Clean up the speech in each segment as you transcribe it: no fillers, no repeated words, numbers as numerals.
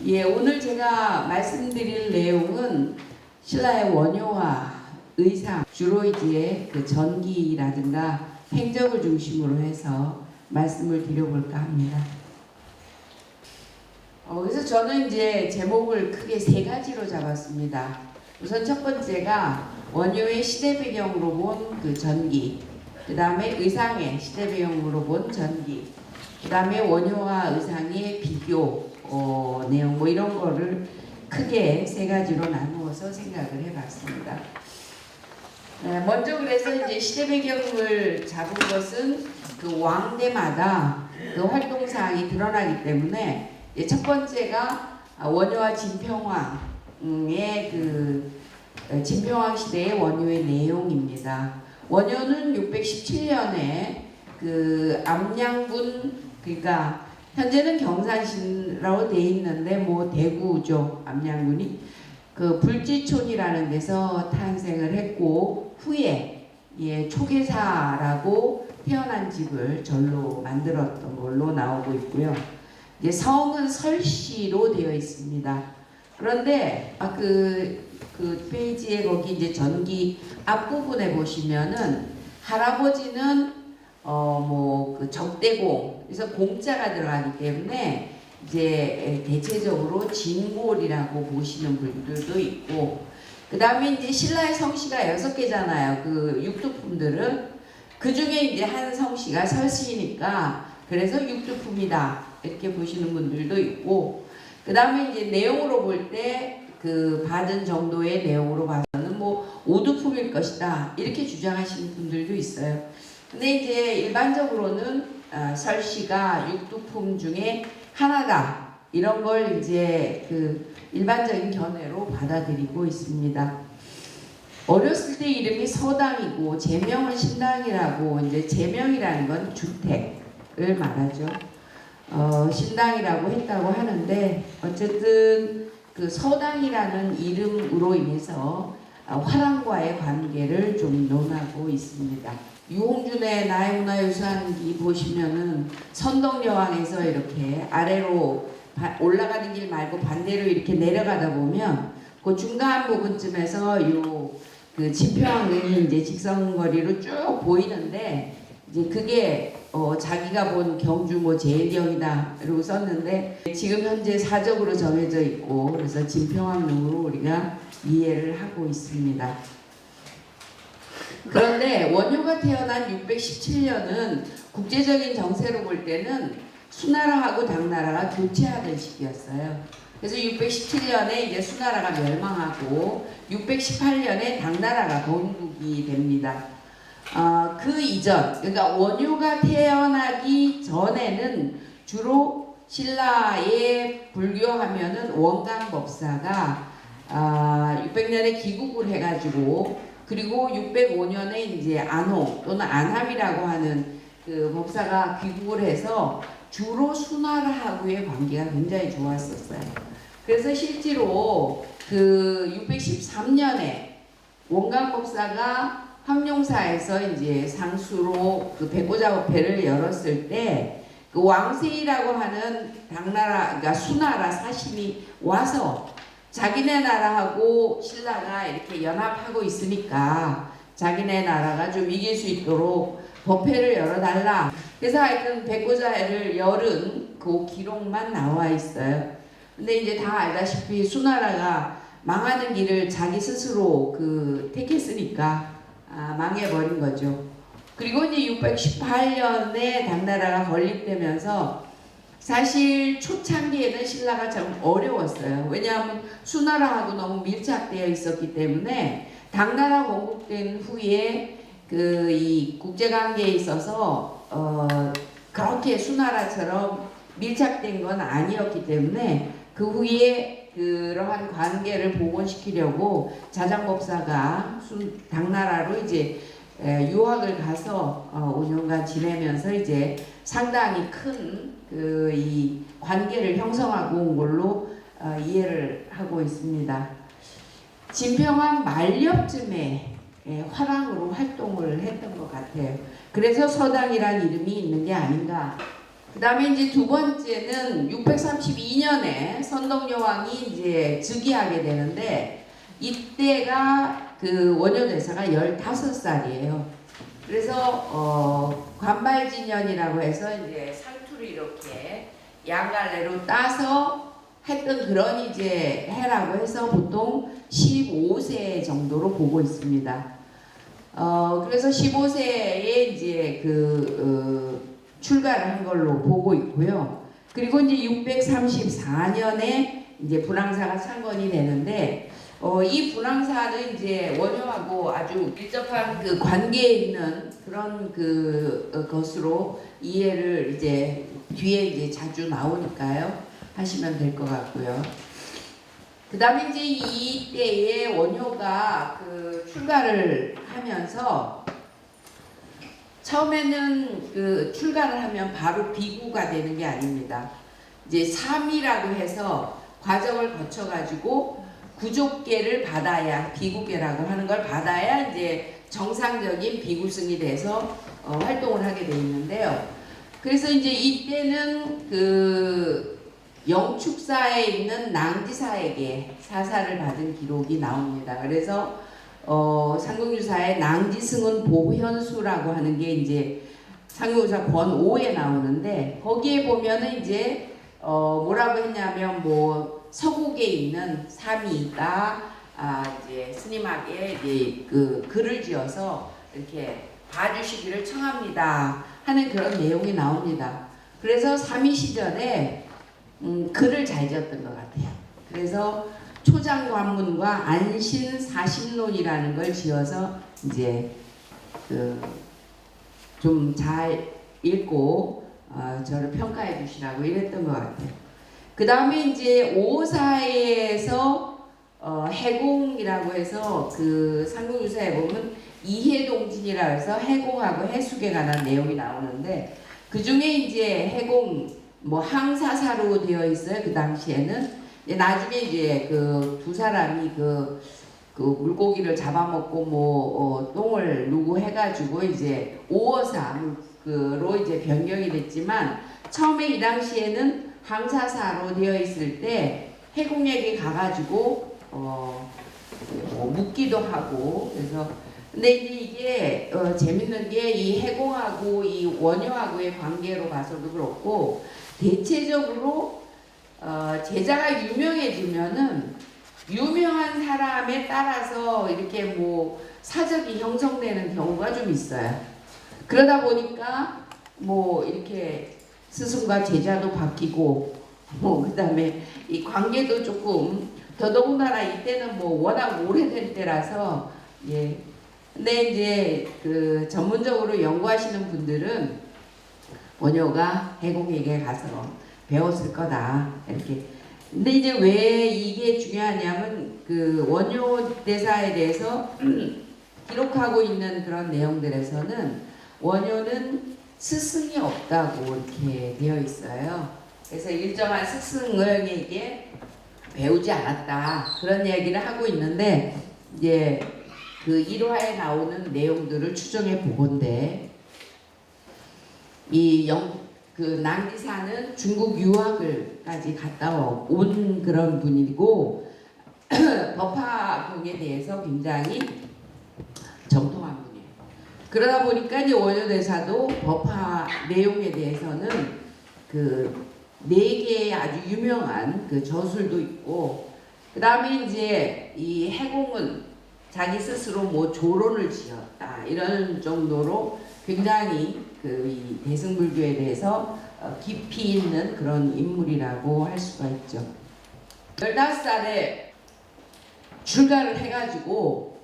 예, 오늘 제가 말씀드릴 내용은 신라의 원효와 의상, 주로 이제 그 전기라든가 행적을 중심으로 해서 말씀을 드려볼까 합니다. 그래서 저는 이제 제목을 크게 세 가지로 잡았습니다. 우선 첫 번째가 원효의 시대 배경으로 본 그 전기, 그 다음에 의상의 시대 배경으로 본 전기, 그 다음에 원효와 의상의 비교 내용 뭐 이런 거를 크게 세 가지로 나누어서 생각을 해봤습니다. 먼저 그래서 이제 시대 배경을 잡은 것은 그 왕대마다 그 활동 사항이 드러나기 때문에 첫 번째가 원효와 진평왕의 그 진평왕 시대의 원효의 내용입니다. 원효는 617년에 그 암양군, 그러니까 현재는 경산시라고 돼 있는데 뭐 대구죠. 암양군이 그 불지촌이라는 데서 탄생을 했고 후에 초계사라고 태어난 집을 절로 만들었던 걸로 나오고 있고요. 이제 성은 설씨로 되어 있습니다. 그런데 그 페이지에 거기 이제 전기 앞부분에 보시면은 할아버지는 그 적대공, 그래서 공자가 들어가기 때문에 이제 대체적으로 진골이라고 보시는 분들도 있고, 그 다음에 이제 신라의 성씨가 6개잖아요. 그 육두품들은 그 중에 이제 한 성씨가 설씨니까 그래서 육두품이다 이렇게 보시는 분들도 있고, 그 다음에 이제 내용으로 볼 때 그 받은 정도의 내용으로 봐서는 뭐 오두품일 것이다 이렇게 주장하시는 분들도 있어요. 근데 이제 일반적으로는 설씨가 육두품 중에 하나다 이런 걸 이제 그 일반적인 견해로 받아들이고 있습니다. 어렸을 때 이름이 서당이고 제명은 신당이라고, 이제 제명이라는 건 주택을 말하죠. 신당이라고 했다고 하는데 어쨌든 그 서당이라는 이름으로 인해서 화랑과의 관계를 좀 논하고 있습니다. 유홍준의 나의 문화유산기 보시면은 선덕여왕에서 이렇게 아래로 올라가는 길 말고 반대로 이렇게 내려가다 보면 그 중간 부분쯤에서 그 진평이 이제 직선거리로 쭉 보이는데, 이제 그게 자기가 본 경주 뭐 제일경이다 이러고 썼는데 지금 현재 사적으로 정해져 있고, 그래서 진평왕릉으로 우리가 이해를 하고 있습니다. 그런데 원효가 태어난 617년은 국제적인 정세로 볼 때는 수나라하고 당나라가 교체하던 시기였어요. 그래서 617년에 이제 수나라가 멸망하고 618년에 당나라가 건국이 됩니다. 그 이전, 그러니까 원효가 태어나기 전에는 주로 신라에 불교하면은 원광법사가 600년에 기국을 해가지고, 그리고 605년에 이제 안호 또는 안함이라고 하는 그 법사가 귀국을 해서 주로 수나라하고의 관계가 굉장히 좋았었어요. 그래서 실제로 그 613년에 원광법사가 황룡사에서 이제 상수로 그 백고자법회를 열었을 때 그 왕세이라고 하는 당나라, 그러니까 수나라 사신이 와서 자기네 나라하고 신라가 이렇게 연합하고 있으니까 자기네 나라가 좀 이길 수 있도록 법회를 열어달라. 그래서 하여튼 백고자회를 열은 그 기록만 나와 있어요. 근데 이제 다 알다시피 수나라가 망하는 길을 자기 스스로 그 택했으니까 망해버린 거죠. 그리고 이제 618년에 당나라가 건립되면서 사실 초창기에는 신라가 좀 어려웠어요. 왜냐하면 수나라하고 너무 밀착되어 있었기 때문에 당나라 건국된 후에 그 이 국제관계에 있어서 그렇게 수나라처럼 밀착된 건 아니었기 때문에 그 후에 그러한 관계를 복원시키려고 자장법사가 당나라로 이제 유학을 가서 5년간 지내면서 이제 상당히 큰 그 이 관계를 형성하고 온 걸로 이해를 하고 있습니다. 진평왕 말년쯤에 화랑으로 활동을 했던 것 같아요. 그래서 서당이란 이름이 있는 게 아닌가 그 다음에 이제 두 번째는 632년에 선덕여왕이 이제 즉위하게 되는데 이때가 그 원효대사가 15살이에요. 그래서 관발진년이라고 해서 이제 상투를 이렇게 양갈래로 따서 했던 그런 이제 해라고 해서 보통 15세 정도로 보고 있습니다. 그래서 15세에 이제 출가를 한 걸로 보고 있고요. 그리고 이제 634년에 이제 분황사가 창건이 되는데 이 분황사는 이제 원효하고 아주 밀접한 그 관계에 있는 그런 것으로 이해를 이제 뒤에 이제 자주 나오니까요. 하시면 될 것 같고요. 그 다음에 이제 이때에 원효가 출가를 하면서 처음에는 출가를 하면 바로 비구가 되는 게 아닙니다. 이제 삼이라고 해서 과정을 거쳐가지고 구족계를 받아야 비구계라고 하는 걸 받아야 이제 정상적인 비구승이 돼서 활동을 하게 돼 있는데요. 그래서 이제 이때는 영축사에 있는 낭지사에게 사사를 받은 기록이 나옵니다. 그래서 상국유사의 낭지승은 보현수라고 하는 게 이제 상국유사 권5에 나오는데 거기에 보면은 이제 뭐라고 했냐면 뭐 서국에 있는 삼이가 이제 스님에게 이제 글을 지어서 이렇게 봐주시기를 청합니다 하는 그런 내용이 나옵니다. 그래서 삼이 시절에 글을 잘 지었던 것 같아요. 그래서 초장관문과 안신사심론이라는 걸 지어서 이제 좀 잘 읽고 저를 평가해 주시라고 이랬던 것 같아요. 그 다음에 이제 오사에서 해공이라고 해서 삼국유사에 보면 이해동진이라고 해서 해공하고 해숙에 관한 내용이 나오는데 그 중에 이제 해공 뭐 항사사로 되어 있어요. 그 당시에는 나중에 이제 두 사람이 물고기를 잡아먹고 뭐 똥을 누구 해가지고 이제 오어사로 이제 변경이 됐지만 처음에 이 당시에는 항사사로 되어 있을 때 해공에게 가가지고 뭐 묻기도 하고 그래서 근데 이제 이게 재밌는 게 이 해공하고 이 원효하고의 관계로 봐서도 그렇고 대체적으로 제자가 유명해지면은 유명한 사람에 따라서 이렇게 뭐 사적이 형성되는 경우가 좀 있어요. 그러다 보니까 뭐 이렇게 스승과 제자도 바뀌고 뭐 그다음에 이 관계도 조금 더더군다나 이때는 뭐 워낙 오래된 때라서 예. 근데 이제 전문적으로 연구하시는 분들은 원효가 해공에게 가서 배웠을 거다 이렇게. 근데 이제 왜 이게 중요하냐면 원효 대사에 대해서 기록하고 있는 그런 내용들에서는 원효는 스승이 없다고 이렇게 되어 있어요. 그래서 일정한 스승에게 배우지 않았다 그런 얘기를 하고 있는데 이제 일화에 나오는 내용들을 추정해 보건대 낭지사는 중국 유학을까지 갔다 온 그런 분이고 법화경에 대해서 굉장히 정통한 분이에요. 그러다 보니까 이제 원효대사도 법화 내용에 대해서는 네 개의 아주 유명한 저술도 있고 그 다음에 이제 이 해공은 자기 스스로 뭐 조론을 지었다 이런 정도로 굉장히 이 대승불교에 대해서 깊이 있는 그런 인물이라고 할 수가 있죠. 15살에 출가를 해가지고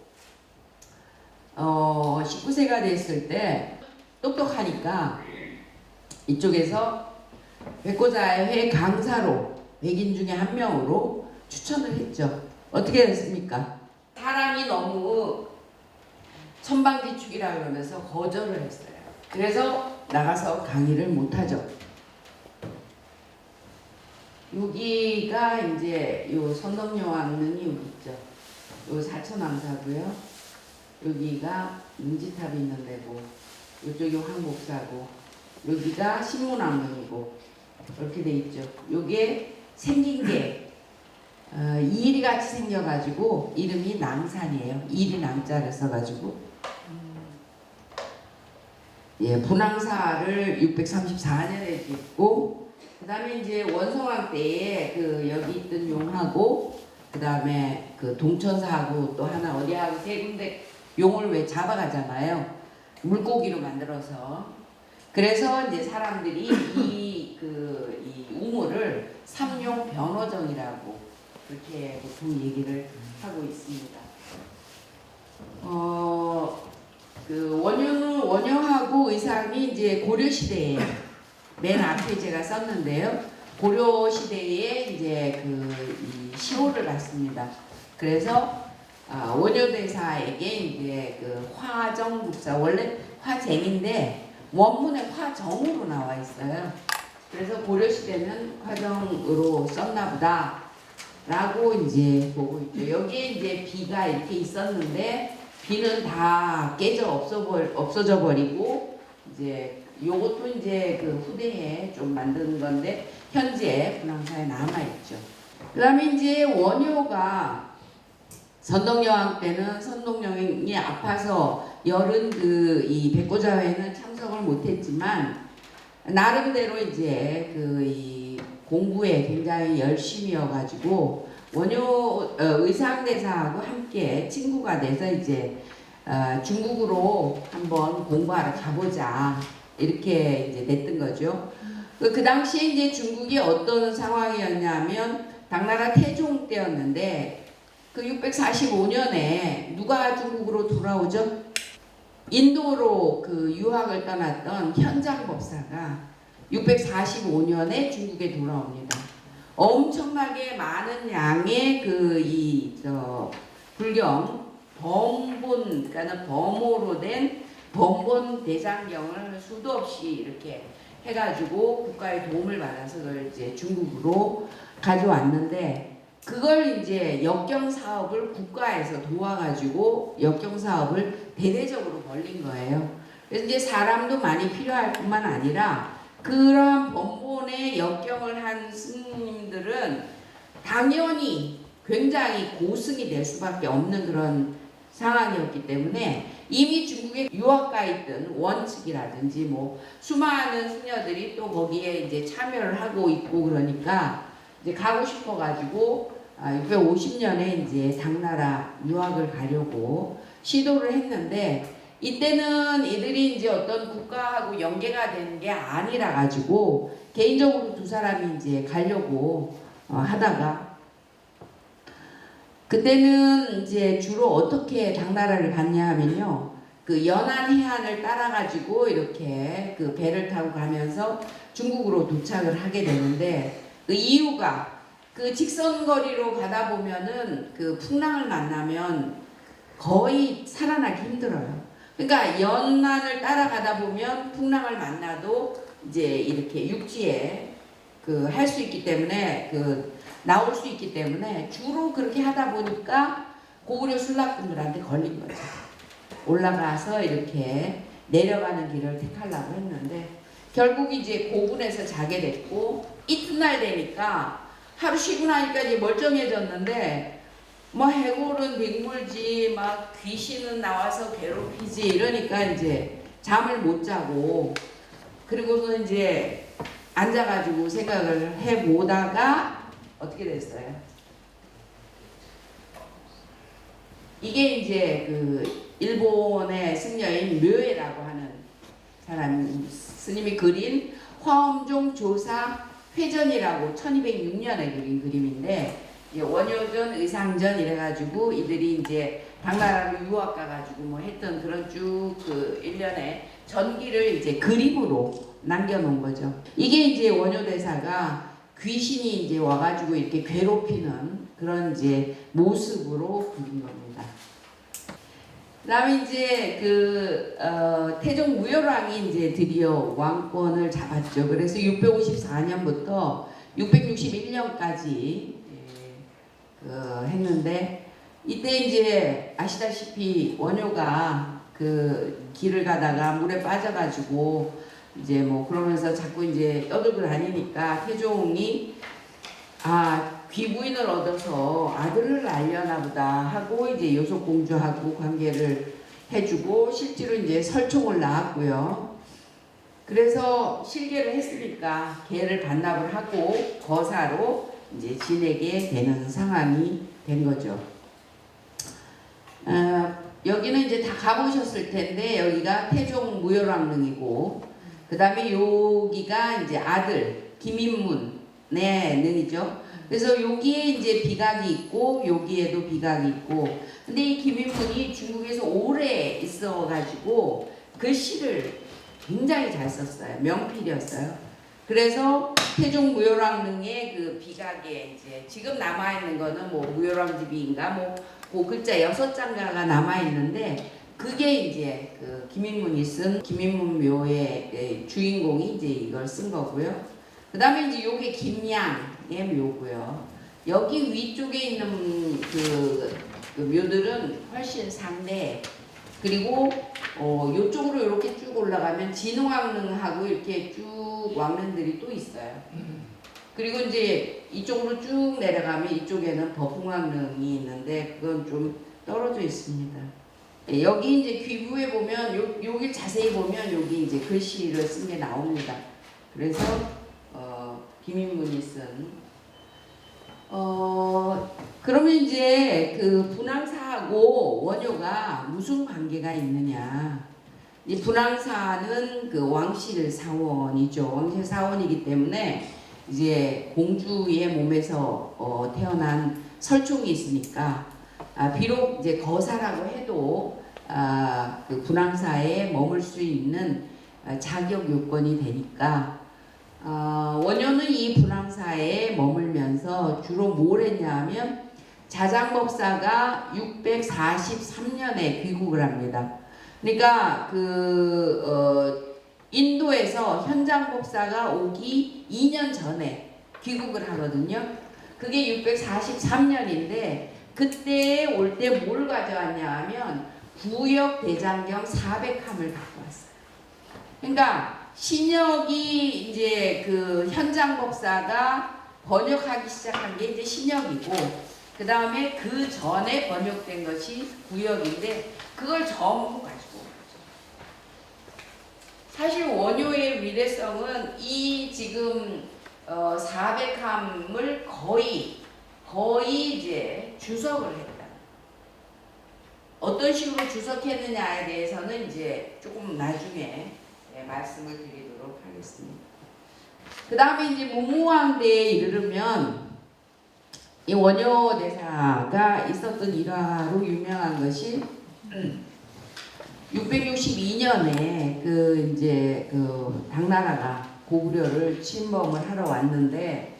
19세가 됐을 때 똑똑하니까 이쪽에서 백고자의 강사로 백인 중에 한 명으로 추천을 했죠. 어떻게 됐습니까? 사람이 너무 천방지축이라 그러면서 거절을 했어요. 그래서 나가서 강의를 못하죠. 여기가 이제 요 선덕여왕릉이 여기 있죠. 요 사천왕사고요. 여기가 응지탑이 있는 데고, 이쪽이 황복사고, 여기가 신문왕릉이고 이렇게 돼 있죠. 요게 생긴 게 이리 같이 생겨가지고 이름이 낭산이에요. 이리 낭자를 써가지고 예, 분황사를 634년에 짓고 그 다음에 이제 원성왕 때에 그 여기 있던 용하고 그 다음에 그 동천사하고 또 하나 어디하고 세 군데 용을 왜 잡아가잖아요. 물고기로 만들어서. 그래서 이제 사람들이 이 우물을 삼용 변호정이라고 그렇게 보통 얘기를 하고 있습니다. 그 원효하고 의상이 이제 고려 시대에 맨 앞에 제가 썼는데요. 고려 시대에 이제 이 시호를 받습니다. 그래서 원효대사에게 이제 그 화정국사 원래 화쟁인데 원문에 화정으로 나와 있어요. 그래서 고려 시대는 화정으로 썼나 보다 라고 이제 보고 있죠. 여기에 이제 비가 이렇게 있었는데 비는 다 깨져 없어져 버리고 이제 요것도 이제 그 후대에 좀 만드는 건데 현재 분황사에 남아 있죠. 그다음에 이제 원효가 선동여왕 때는 선동여왕이 아파서 열은 이 백고자회는 참석을 못했지만 나름대로 이제 이 공부에 굉장히 열심이어가지고 원효 의상대사하고 함께 친구가 돼서 이제 중국으로 한번 공부하러 가보자 이렇게 이제 냈던 거죠. 그 당시에 이제 중국이 어떤 상황이었냐면 당나라 태종 때였는데 그 645년에 누가 중국으로 돌아오죠? 인도로 그 유학을 떠났던 현장법사가 645년에 중국에 돌아옵니다. 엄청나게 많은 양의 불경 범본 그러니까 범호로 된 범본 대장경을 수도 없이 이렇게 해가지고 국가의 도움을 받아서 그걸 이제 중국으로 가져왔는데 그걸 이제 역경 사업을 국가에서 도와가지고 역경 사업을 대대적으로 벌린 거예요. 그래서 이제 사람도 많이 필요할 뿐만 아니라 그러한 번본의 역경을 한 스님들은 당연히 굉장히 고승이 될 수밖에 없는 그런 상황이었기 때문에 이미 중국에 유학가 있던 원측이라든지 뭐 수많은 수녀들이 또 거기에 이제 참여를 하고 있고 그러니까 이제 가고 싶어가지고 650년에 이제 당나라 유학을 가려고 시도를 했는데 이때는 이들이 이제 어떤 국가하고 연계가 되는 게 아니라 가지고 개인적으로 두 사람이 이제 가려고 하다가 그때는 이제 주로 어떻게 당나라를 갔냐 하면요. 그 연안 해안을 따라 가지고 이렇게 그 배를 타고 가면서 중국으로 도착을 하게 되는데 그 이유가 그 직선거리로 가다 보면은 그 풍랑을 만나면 거의 살아나기 힘들어요. 그러니까 연안을 따라가다 보면 풍랑을 만나도 이제 이렇게 육지에 그 할 수 있기 때문에 그 나올 수 있기 때문에 주로 그렇게 하다 보니까 고구려 술락분들한테 걸린 거죠. 올라가서 이렇게 내려가는 길을 택하려고 했는데 결국 이제 고군에서 자게 됐고 이튿날 되니까 하루 쉬고 나니까 이제 멀쩡해졌는데 뭐 해골은 맹물지 막 귀신은 나와서 괴롭히지 이러니까 이제 잠을 못 자고 그리고는 이제 앉아가지고 생각을 해보다가 어떻게 됐어요? 이게 이제 그 일본의 승려인 묘에라고 하는 사람 스님이 그린 화엄종 조사 회전이라고 1206년에 그린 그림인데 원효전, 의상전 이래가지고 이들이 이제 당나라로 유학 가가지고 뭐 했던 그런 쭉 그 일련의 전기를 이제 그림으로 남겨놓은 거죠. 이게 이제 원효대사가 귀신이 이제 와가지고 이렇게 괴롭히는 그런 이제 모습으로 그린 겁니다. 그다음에 이제 태종 무열왕이 이제 드디어 왕권을 잡았죠. 그래서 654년부터 661년까지 했는데 이때 이제 아시다시피 원효가 그 길을 가다가 물에 빠져가지고 이제 뭐 그러면서 자꾸 이제 떠들고 다니니까 태종이 귀부인을 얻어서 아들을 낳으려나 보다 하고 이제 요속공주하고 관계를 해주고 실제로 이제 설총을 낳았고요. 그래서 실계를 했으니까 걔를 반납을 하고 거사로 이제 지내게 되는 상황이 된 거죠. 여기는 이제 다 가보셨을 텐데 여기가 태종 무열왕릉이고 그 다음에 여기가 이제 아들 김인문의 능이죠. 그래서 여기에 이제 비각이 있고 여기에도 비각이 있고 근데 이 김인문이 중국에서 오래 있어가지고 글씨를 굉장히 잘 썼어요. 명필이었어요. 그래서 태종 무열왕릉의 그 비각에 이제 지금 남아있는 거는 뭐 무열왕집이인가 뭐 그 글자 6장가가 남아있는데 그게 이제 그 김인문이 쓴 김인문 묘의 주인공이 이제 이걸 쓴 거고요. 그 다음에 이제 요게 김양의 묘고요. 여기 위쪽에 있는 그 묘들은 훨씬 상대. 그리고 요쪽으로 이렇게 쭉 올라가면 진흥왕릉하고 이렇게 쭉 왕릉들이 또 있어요. 그리고 이제 이쪽으로 쭉 내려가면 이쪽에는 법흥왕릉이 있는데 그건 좀 떨어져 있습니다. 여기 이제 귀부에 보면 여기 자세히 보면 여기 이제 글씨를 쓴 게 나옵니다. 그래서 김인문이 쓴 그러면 이제 그 분황사하고 원효가 무슨 관계가 있느냐? 이 분황사는 그 왕실 사원이죠. 왕실 사원이기 때문에 이제 공주의 몸에서 태어난 설총이 있으니까 비록 이제 거사라고 해도 그 분황사에 머물 수 있는 자격 요건이 되니까 원효는 이 분황사에 머물면서 주로 뭘 했냐 하면 자장법사가 643년에 귀국을 합니다. 그러니까 인도에서 현장법사가 오기 2년 전에 귀국을 하거든요. 그게 643년인데 그때 올 때 뭘 가져왔냐 하면 구역 대장경 400함을 갖고 왔어요. 그러니까 신역이 이제 그 현장법사가 번역하기 시작한 게 이제 신역이고 그 다음에 그 전에 번역된 것이 구역인데 그걸 전부 가지고 온 거죠. 사실 원효의 위대성은 이 지금 400함을 거의 이제 주석을 했다. 어떤 식으로 주석했느냐에 대해서는 이제 조금 나중에 말씀을 드리도록 하겠습니다. 그 다음에 이제 문무왕대에 이르르면 이 원효 대사가 있었던 일화로 유명한 것이 662년에 그 이제 그 당나라가 고구려를 침범을 하러 왔는데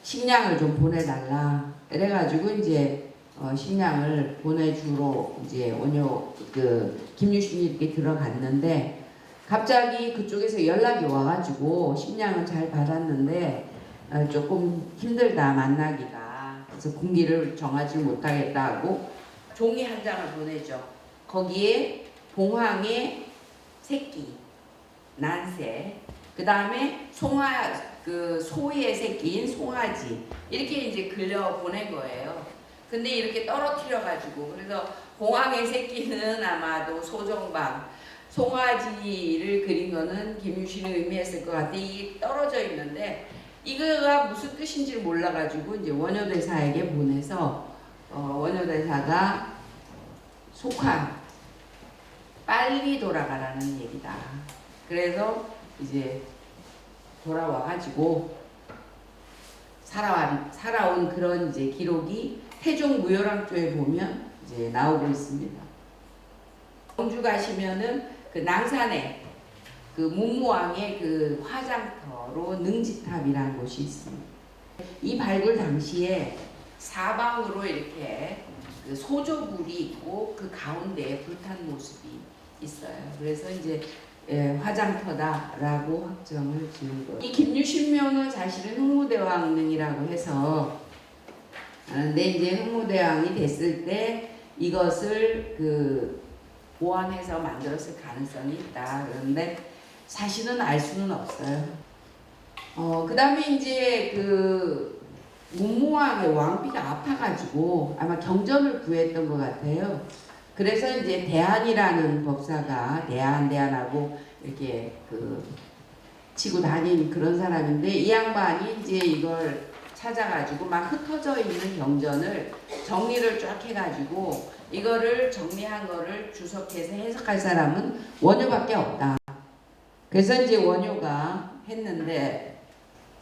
식량을 좀 보내달라 이래가지고 이제 식량을 보내주러 이제 원효 그 김유신이 이렇게 들어갔는데 갑자기 그쪽에서 연락이 와가지고 식량은 잘 받았는데 조금 힘들다 만나기가. 그래서 군기를 정하지 못하겠다 하고 종이 한 장을 보내죠. 거기에 봉황의 새끼, 난새, 그 다음에 소의 새끼인 송아지 이렇게 이제 글려 보낸 거예요. 근데 이렇게 떨어뜨려 가지고 그래서 봉황의 새끼는 아마도 소정방, 송아지를 그린 거는 김유신이 의미했을 것 같아. 이게 떨어져 있는데 이거가 무슨 뜻인지 몰라가지고 이제 원효대사에게 보내서 원효대사가 속한 빨리 돌아가라는 얘기다. 그래서 이제 돌아와가지고 살아온 그런 이제 기록이 태종 무열왕조에 보면 이제 나오고 있습니다. 공주 가시면은 그 낭산에 그 문무왕의 그 화장터로 능지탑이라는 곳이 있습니다. 이 발굴 당시에 사방으로 이렇게 그 소조불이 있고 그 가운데에 불탄 모습이 있어요. 그래서 이제 화장터다라고 확정을 지은 거예요. 이 김유신묘는 사실은 흥무대왕릉이라고 해서 근데 이제 흥무대왕이 됐을 때 이것을 그 보완해서 만들었을 가능성이 있다. 그런데 사실은 알 수는 없어요. 그 다음에 이제 그 문무왕의 왕비가 아파가지고 아마 경전을 구했던 것 같아요. 그래서 이제 대안이라는 법사가 대안하고 이렇게 그 치고 다닌 그런 사람인데, 이 양반이 이제 이걸 찾아가지고 막 흩어져 있는 경전을 정리를 쫙 해가지고 이거를 정리한 거를 주석해서 해석할 사람은 원효밖에 없다. 그래서 이제 원효가 했는데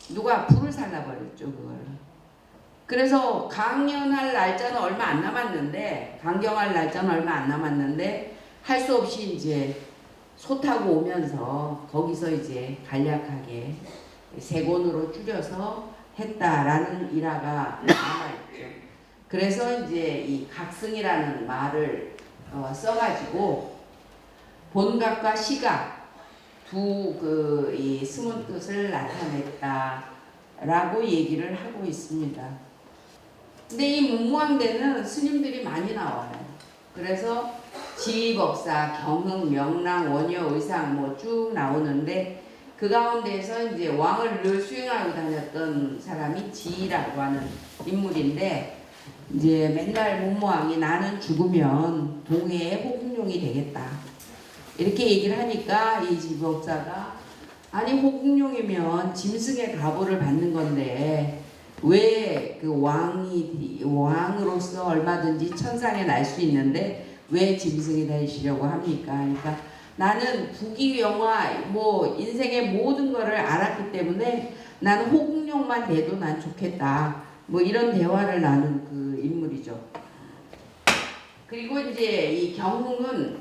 누가 불을 살라버렸죠, 그걸. 그래서 강연할 날짜는 얼마 안 남았는데, 강경할 날짜는 얼마 안 남았는데 할 수 없이 이제 소 타고 오면서 거기서 이제 간략하게 세 권으로 줄여서 했다라는 일화가 남아있죠. 그래서 이제 이 각승이라는 말을 써가지고 본각과 시각 두 그 이 숨은 뜻을 나타냈다라고 얘기를 하고 있습니다. 근데 이 문무왕대는 스님들이 많이 나와요. 그래서 지법사, 경흥, 명랑, 원효, 의상 뭐 쭉 나오는데, 그 가운데서 이제 왕을 늘 수행하고 다녔던 사람이 지라고 하는 인물인데, 이제 맨날 문무왕이 나는 죽으면 동해의 호국용이 되겠다 이렇게 얘기를 하니까 이 지법사가, 아니 호국용이면 짐승의 가보를 받는 건데 왜 그 왕으로서 얼마든지 천상에 날 수 있는데 왜 짐승이 되시려고 합니까? 그러니까 나는 부귀영화 뭐 인생의 모든 거를 알았기 때문에 나는 호국용만 돼도 난 좋겠다. 뭐 이런 대화를 나눈 그 인물이죠. 그리고 이제 이 경흥은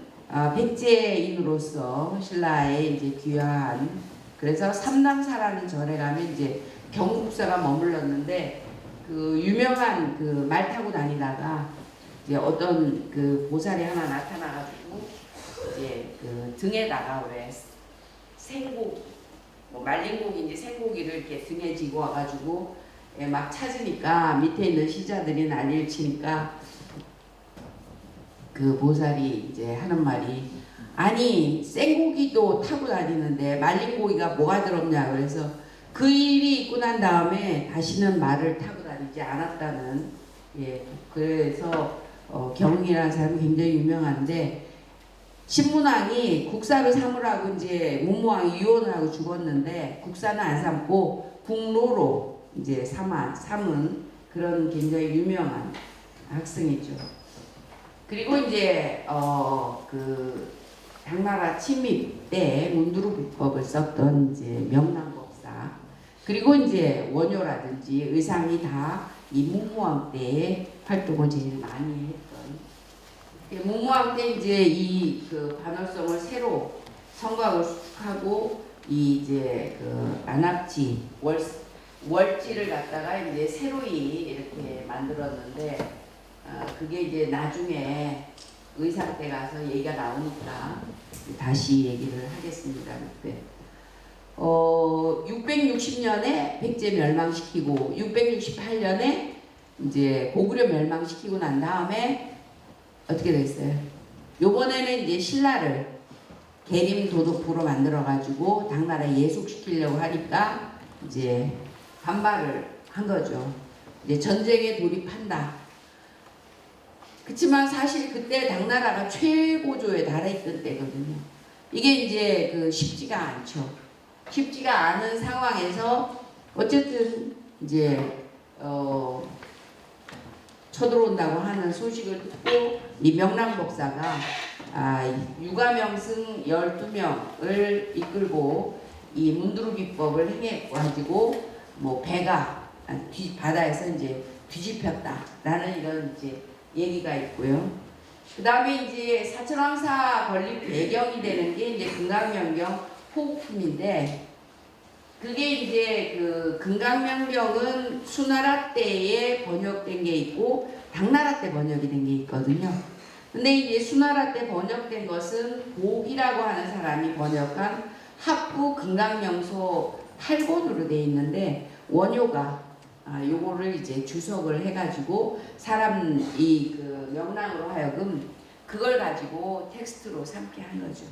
백제인으로서 신라의 이제 귀화한, 그래서 삼남사라는 절에 가면 이제 경국사가 머물렀는데, 그 유명한 그 말 타고 다니다가 이제 어떤 그 보살이 하나 나타나가지고 이제 그 등에다가 왜 생고기, 뭐 말린 고기인지 생고기를 이렇게 등에 지고 와가지고 막 찾으니까 밑에 있는 시자들이 난리를 치니까 그 보살이 이제 하는 말이, 아니 생고기도 타고 다니는데 말린 고기가 뭐가 더럽냐. 그래서 그 일이 있고 난 다음에 다시는 말을 타고 다니지 않았다는, 그래서 경흥이라는 사람이 굉장히 유명한데, 신문왕이 국사를 삼으라고 이제 문무왕이 유언을 하고 죽었는데 국사는 안 삼고 국로로 이제 삼은 그런 굉장히 유명한 학생이죠. 그리고 이제 그 당나라 침입 때 문두루 비법을 썼던 이제 명랑법사, 그리고 이제 원효라든지 의상이 다 이 문무왕 때에 활동을 제일 많이 했던. 문무왕 때 이제 이 그 반월성을 새로 성곽을 수축하고 이 이제 그 안압지 월지를 갖다가 이제 새로이 이렇게 만들었는데, 그게 이제 나중에 의상 때 가서 얘기가 나오니까 다시 얘기를 하겠습니다. 그때 660년에 백제 멸망시키고 668년에 이제 고구려 멸망시키고 난 다음에 어떻게 됐어요? 요번에는 이제 신라를 계림 도독부로 만들어 가지고 당나라 예속시키려고 하니까 이제 반발을 한 거죠. 이제 전쟁에 돌입한다. 그렇지만 사실 그때 당나라가 최고조에 달해있던 때거든요. 이게 이제 그 쉽지가 않죠. 쉽지가 않은 상황에서 어쨌든 이제 쳐들어온다고 하는 소식을 듣고 이 명랑법사가 유가명승 12명을 이끌고 이 문두루 비법을 행해가지고 뭐 배가 바다에서 이제 뒤집혔다라는 이런 이제 얘기가 있고요. 그 다음에 이제 사천왕사 건립 배경이 되는 게 이제 금강명경 호국품인데, 그게 이제 그 금강명경은 수나라 때에 번역된 게 있고 당나라 때 번역이 된 게 있거든요. 근데 이제 수나라 때 번역된 것은 복이라고 하는 사람이 번역한 합부 금강명소 8권으로 되어 있는데, 원효가 요거를 이제 주석을 해가지고 사람이 그 명랑으로 하여금 그걸 가지고 텍스트로 삼게 한 거죠.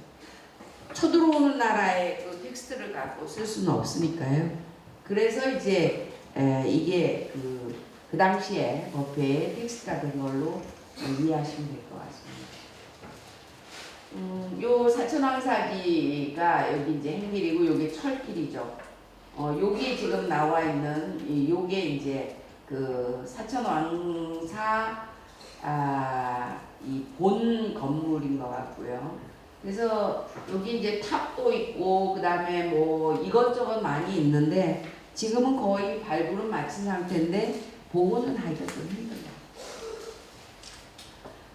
쳐들어오는 나라의 그 텍스트를 갖고 쓸 수는 없으니까요. 그래서 이제 이게 그 당시에 법회의 텍스트가 된 걸로 이해하시면 될 것 같습니다. 요 사천왕사기가 여기 이제 행길이고 요게 철길이죠. 여기 지금 나와 있는 요게 이제 그 사천왕사 이 본 건물인 것 같고요. 그래서 여기 이제 탑도 있고 그 다음에 뭐 이것저것 많이 있는데 지금은 거의 발굴은 마친 상태인데 복원은 하기가 좀 힘들어요.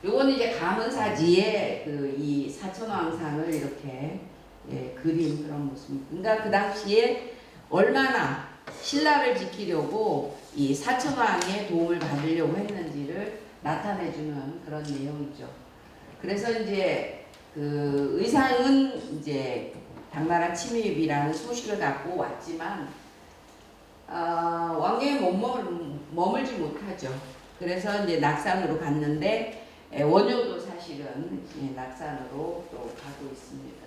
요거는 이제 가문사지에 그 이 사천왕상을 이렇게 그린 그런 모습입니다. 그러니까 그 당시에 얼마나 신라를 지키려고 이 사천왕의 도움을 받으려고 했는지를 나타내주는 그런 내용이죠. 그래서 이제 그 의상은 이제 당나라 침입이라는 소식을 갖고 왔지만 왕궁에 머물지 못하죠. 그래서 이제 낙산으로 갔는데 원효도 사실은 낙산으로 또 가고 있습니다.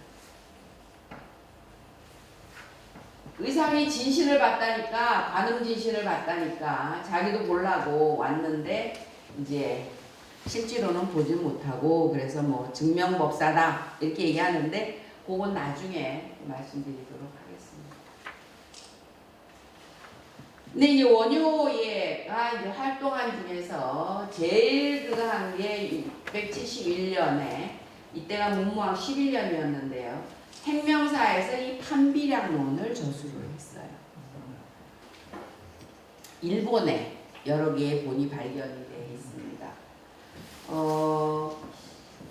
의상이 진신을 봤다니까, 관음 진신을 봤다니까 자기도 보려고 왔는데 이제 실제로는 보지 못하고 그래서 뭐 증명법사다 이렇게 얘기하는데 그건 나중에 말씀드리도록 하겠습니다. 근데 이제 원효가 이제 활동한 중에서 제일 그거 한 게 671년에 이때가 문무왕 11년이었는데요. 행명사에서 이 판비량론을 저수를 했어요. 일본에 여러 개의 본이 발견이 되어 있습니다.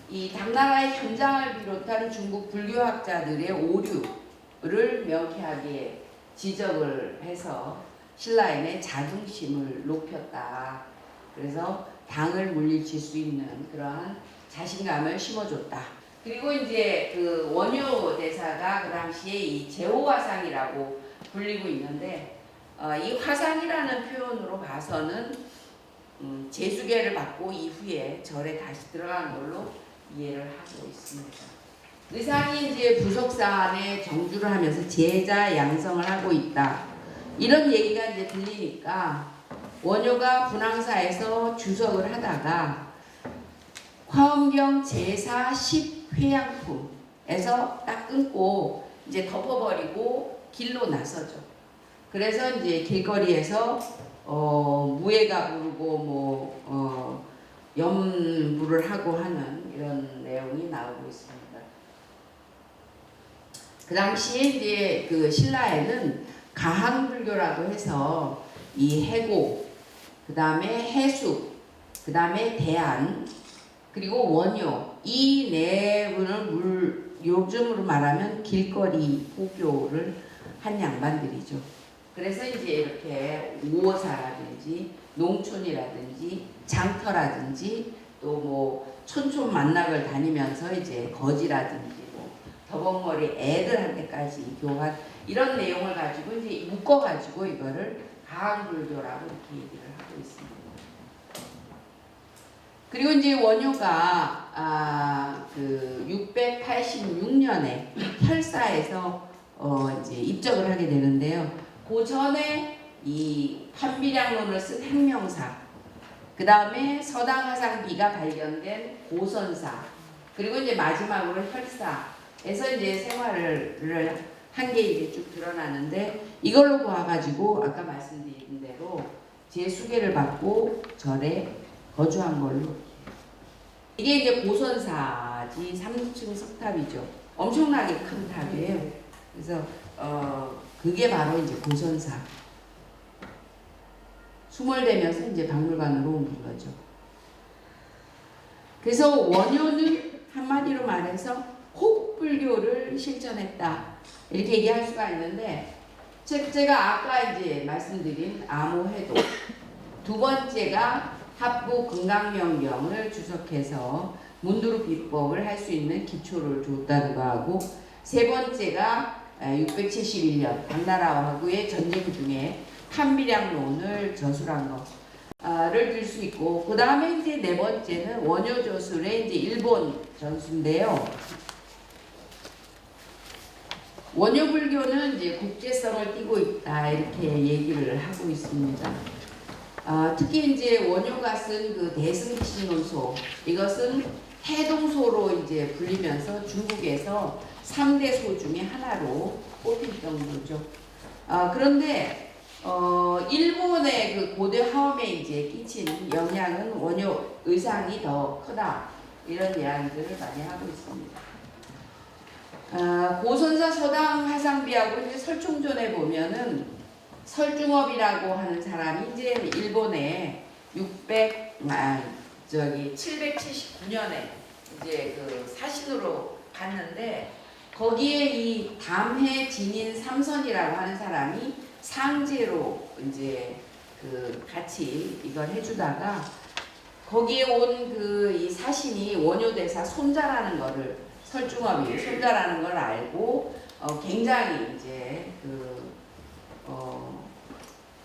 이 당나라의 현장을 비롯한 중국 불교학자들의 오류를 명쾌하게 지적을 해서 신라인의 자긍심을 높였다. 그래서 당을 물리칠 수 있는 그러한 자신감을 심어줬다. 그리고 이제 그 원효 대사가 그 당시에 이 제호화상이라고 불리고 있는데 이 화상이라는 표현으로 봐서는 제수계를 받고 이후에 절에 다시 들어간 걸로 이해를 하고 있습니다. 의상이 이제 부석산에 정주를 하면서 제자 양성을 하고 있다. 이런 얘기가 이제 들리니까 원효가 분황사에서 주석을 하다가 화엄경 제사 10회양품에서 딱 끊고 이제 덮어버리고 길로 나서죠. 그래서 이제 길거리에서 무예가 부르고 염불을 하고 하는 이런 내용이 나오고 있습니다. 그 당시에 이제 그 신라에는 가항불교라고 해서 이 해고, 그 다음에 해수, 그 다음에 대안, 그리고 원효 이 네 분을 요즘으로 말하면 길거리 포교를 한 양반들이죠. 그래서 이제 이렇게 우호사라든지 농촌이라든지 장터라든지 또 뭐 촌촌 만락을 다니면서 이제 거지라든지 뭐 더벅머리 애들한테까지 교환 이런 내용을 가지고 이제 묶어가지고 이거를 가항불교라고 이렇게 얘기를 하고 있습니다. 그리고 이제 원효가 그 686년에 혈사에서 이제 입적을 하게 되는데요. 그 전에 이 판비량론을 쓴 행명사, 그 다음에 서당화상비가 발견된 고선사, 그리고 이제 마지막으로 혈사에서 이제 생활을 한 게 이제 쭉 드러나는데 이걸로 보아가지고 아까 말씀드린 대로 제수계를 받고 절에 거주한 걸로. 이게 이제 고선사지 3층 석탑이죠. 엄청나게 큰 탑이에요. 그래서 그게 바로 이제 고선사. 수몰되면서 이제 박물관으로 옮긴 거죠. 그래서 원효는 한마디로 말해서 호국불교를 실천했다. 이렇게 얘기할 수가 있는데 제가 아까 이제 말씀드린 암호해도, 두 번째가 합부 금강명경을 주석해서 문두루 비법을 할 수 있는 기초를 줬다는 거하고, 세 번째가 671년 당나라하고의 전쟁 중에 판비량론을 저술한 거를 들 수 있고, 그 다음에 이제 네 번째는 원효 저술의 이제 일본 전수인데요. 원효불교는 이제 국제성을 띠고 있다 이렇게 얘기를 하고 있습니다. 특히 이제 원효가 쓴 그 대승기신론소 이것은 해동소로 이제 불리면서 중국에서 3대 소 중에 하나로 꼽힐 정도죠. 그런데 일본의 그 고대 화엄에 이제 끼친 영향은 원효 의상이 더 크다 이런 이야기들을 많이 하고 있습니다. 고선사 서당 화상비하고 이제 설충전에 보면은 설중업이라고 하는 사람이 이제 일본에 779년에 이제 그 사신으로 갔는데 거기에 이 담해 진인 삼선이라고 하는 사람이 상제로 이제 그 같이 이걸 해주다가 거기에 온 그 이 사신이 원효대사 손자라는 거를 설중업이 손자라는 걸 알고 굉장히 이제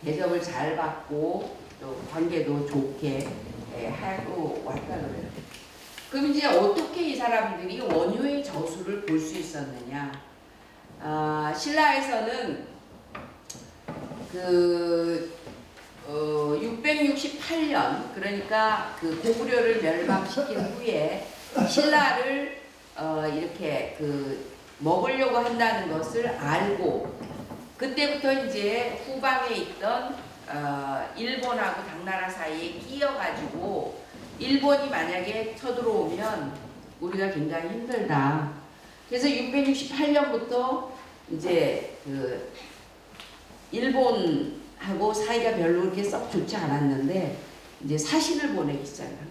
대접을 잘 받고 또 관계도 좋게 하고 왔다 그래요. 그럼 이제 어떻게 이 사람들이 원효의 저수를 볼 수 있었느냐? 신라에서는 그 668년 그러니까 그 고구려를 멸망시킨 후에 신라를 이렇게 그 먹으려고 한다는 것을 알고 그때부터 이제 후방에 있던 일본하고 당나라 사이에 끼어가지고 일본이 만약에 쳐들어오면 우리가 굉장히 힘들다. 그래서 668년부터 이제 그 일본하고 사이가 별로 그렇게 썩 좋지 않았는데 이제 사신을 보내기 시작합니다.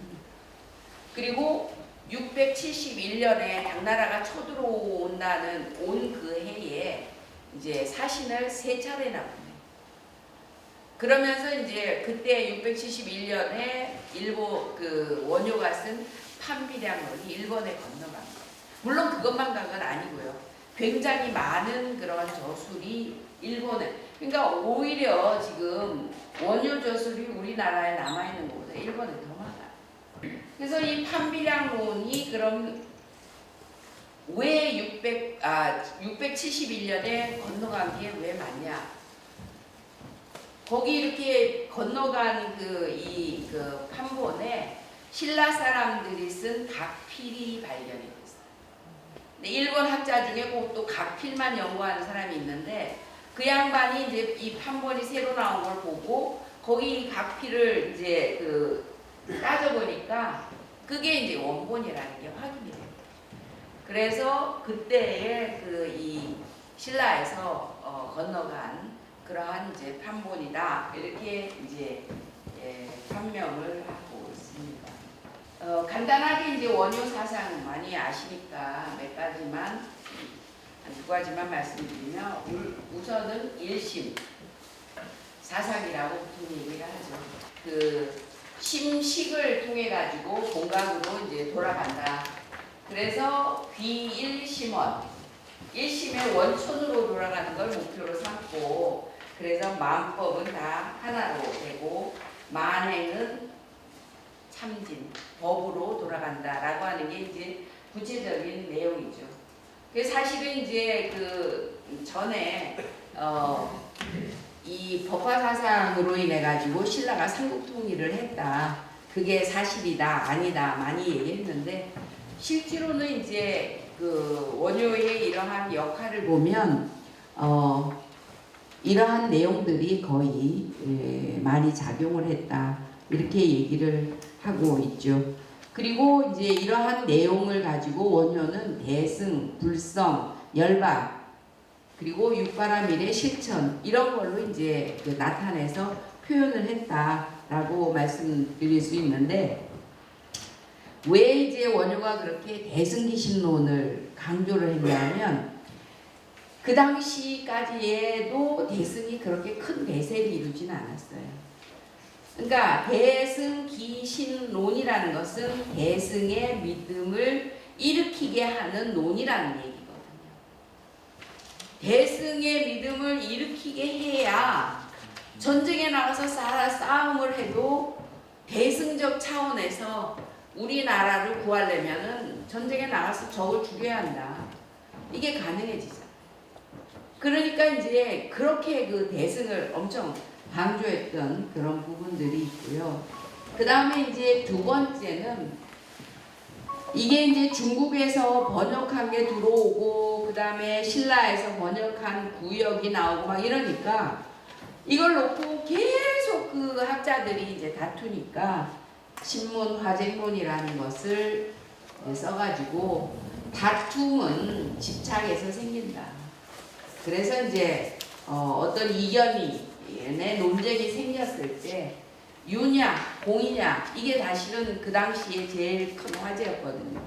그리고 671년에 당나라가 쳐들어온다는 온 그 해에 이제 사신을 3차례나 보내요. 그러면서 이제 그때 671년에 일본 그 원효가 쓴 판비량론이 일본에 건너간 거예요. 물론 그것만 간 건 아니고요. 굉장히 많은 그런 저술이 일본에 그러니까 오히려 지금 원효 저술이 우리나라에 남아있는 것보다 일본에 더 많아요. 그래서 이 판비량론이 그럼 왜 671년에 건너간 게 왜 맞냐? 거기 이렇게 건너간 그 판본에 신라 사람들이 쓴 각필이 발견이 됐어요. 일본 학자 중에 꼭 또 각필만 연구하는 사람이 있는데 그 양반이 이제 이 판본이 새로 나온 걸 보고 거기 각필을 이제 따져보니까 그게 이제 원본이라는 게 확인이 돼요. 그래서 그때의 이 신라에서 건너간 그러한 이제 판본이다 이렇게 이제 판명을 하고 있습니다. 간단하게 이제 원효 사상 많이 아시니까 몇 가지만 두 가지만 말씀드리면 우선은 일심 사상이라고 보통 얘기를 하죠. 그 심식을 통해 가지고 공각으로 이제 돌아간다. 그래서 귀일심원, 일심의 원천으로 돌아가는 걸 목표로 삼고, 그래서 마음법은 다 하나로 되고 만행은 참진, 법으로 돌아간다라고 하는 게 이제 구체적인 내용이죠. 그래서 사실은 이제 그 전에 이 법화 사상으로 인해 가지고 신라가 삼국 통일을 했다. 그게 사실이다, 아니다 많이 얘기했는데 실제로는 이제 그 원효의 이러한 역할을 보면 이러한 내용들이 거의 많이 작용을 했다 이렇게 얘기를 하고 있죠. 그리고 이제 이러한 내용을 가지고 원효는 대승, 불성, 열박 그리고 육바라밀의 실천 이런 걸로 이제 나타내서 표현을 했다라고 말씀드릴 수 있는데 왜 이제 원효가 그렇게 대승기신론을 강조를 했냐면 그 당시까지에도 대승이 그렇게 큰 대세를 이루지는 않았어요. 그러니까 대승기신론이라는 것은 대승의 믿음을 일으키게 하는 논이라는 얘기거든요. 대승의 믿음을 일으키게 해야 전쟁에 나가서 싸움을 해도 대승적 차원에서 우리나라를 구하려면은 전쟁에 나가서 적을 죽여야 한다. 이게 가능해지죠. 그러니까 이제 그렇게 그 대승을 엄청 강조했던 그런 부분들이 있고요. 그 다음에 이제 두 번째는 이게 이제 중국에서 번역한 게 들어오고 그 다음에 신라에서 번역한 구역이 나오고 막 이러니까 이걸 놓고 계속 그 학자들이 이제 다투니까 신문 화쟁론이라는 것을 써가지고 다툼은 집착에서 생긴다. 그래서 이제 어떤 이견이 논쟁이 생겼을 때 유냐 공이냐 이게 사실은 그 당시에 제일 큰 화제였거든요.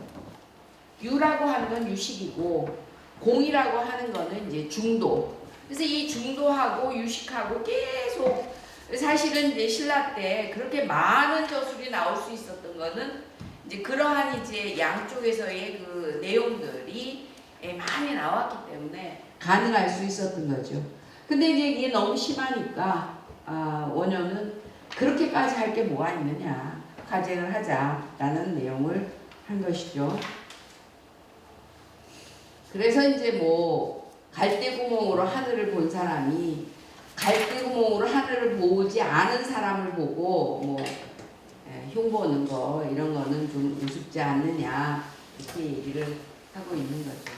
유라고 하는 건 유식이고 공이라고 하는 거는 이제 중도. 그래서 이 중도하고 유식하고 계속 사실은 이제 신라 때 그렇게 많은 저술이 나올 수 있었던 거는 이제 그러한 이제 양쪽에서의 그 내용들이 많이 나왔기 때문에 가능할 수 있었던 거죠. 근데 이제 이게 너무 심하니까 원효는 그렇게까지 할 게 뭐가 있느냐, 가쟁을 하자라는 내용을 한 것이죠. 그래서 이제 뭐 갈대구멍으로 하늘을 본 사람이 갈대구멍으로 하늘을 보지 않은 사람을 보고 뭐 흉보는 거 이런 거는 좀 우습지 않느냐 이렇게 얘기를 하고 있는 거죠.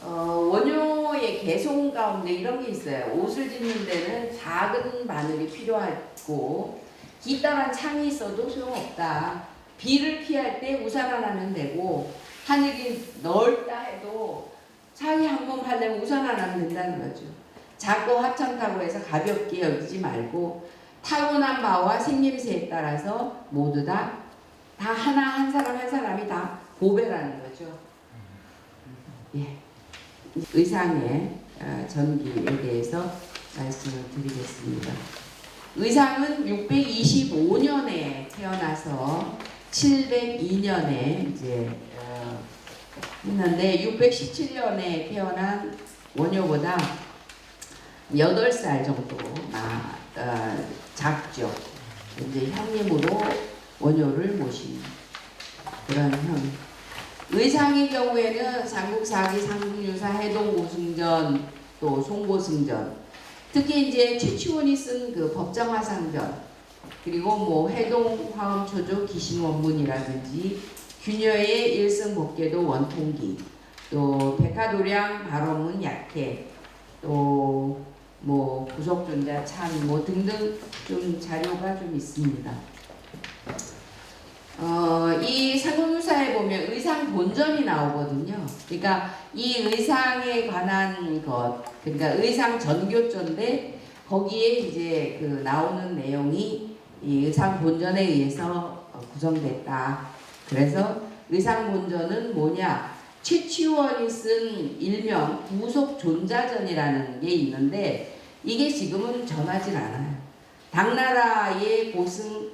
원효의 개송 가운데 이런 게 있어요. 옷을 짓는 데는 작은 바늘이 필요하고 기다란 창이 있어도 소용없다. 비를 피할 때 우산 하나면 되고 하늘이 넓다 해도 창이 한 번 팔려면 우산 하나면 된다는 거죠. 작고 하찮다고 해서 가볍게 여기지 말고 타고난 바와 생김새에 따라서 모두 다 하나 한 사람 한 사람이 다 보배라는 거죠. 예. 의상의 전기에 대해서 말씀을 드리겠습니다. 의상은 625년에 태어나서 702년에 이제 했는데 617년에 태어난 원효보다 8살 정도 작죠. 이제 형님으로 원효를 모신 그런 형. 의상의 경우에는 삼국사기, 삼국유사, 해동고승전, 또 송고승전, 특히 이제 최치원이 쓴 그 법정화상전, 그리고 뭐 해동화엄초조 기신원문이라든지 균여의 일승법계도 원통기, 또 백화도량 발원문 약해, 또 뭐 구속존자 참 뭐 등등 좀 자료가 좀 있습니다. 이 삼국유사에 보면 의상 본전이 나오거든요. 그러니까 이 의상에 관한 것, 그러니까 의상 전교조인데 거기에 이제 그 나오는 내용이 이 의상 본전에 의해서 구성됐다. 그래서 의상 본전은 뭐냐? 최치원이 쓴 일명 구속존자전이라는 게 있는데 이게 지금은 전하질 않아요. 당나라의 고승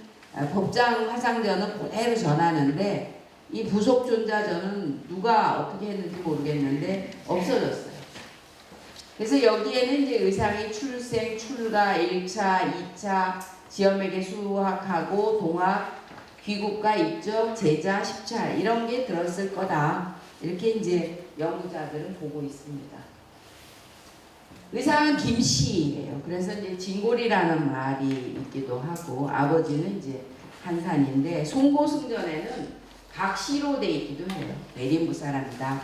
법장 화상전은 그대로 전하는데 이 부속존자전은 누가 어떻게 했는지 모르겠는데 없어졌어요. 그래서 여기에는 이제 의상이 출생, 출가, 1차, 2차, 지엄에게 수학하고 동학, 귀국과 입적, 제자, 십차 이런 게 들었을 거다. 이렇게 이제 연구자들은 보고 있습니다. 의상은 김씨예요. 그래서 이제 진골이라는 말이 있기도 하고 아버지는 이제 한산인데 송고승전에는 각시로 돼 있기도 해요. 내림부 사람이다.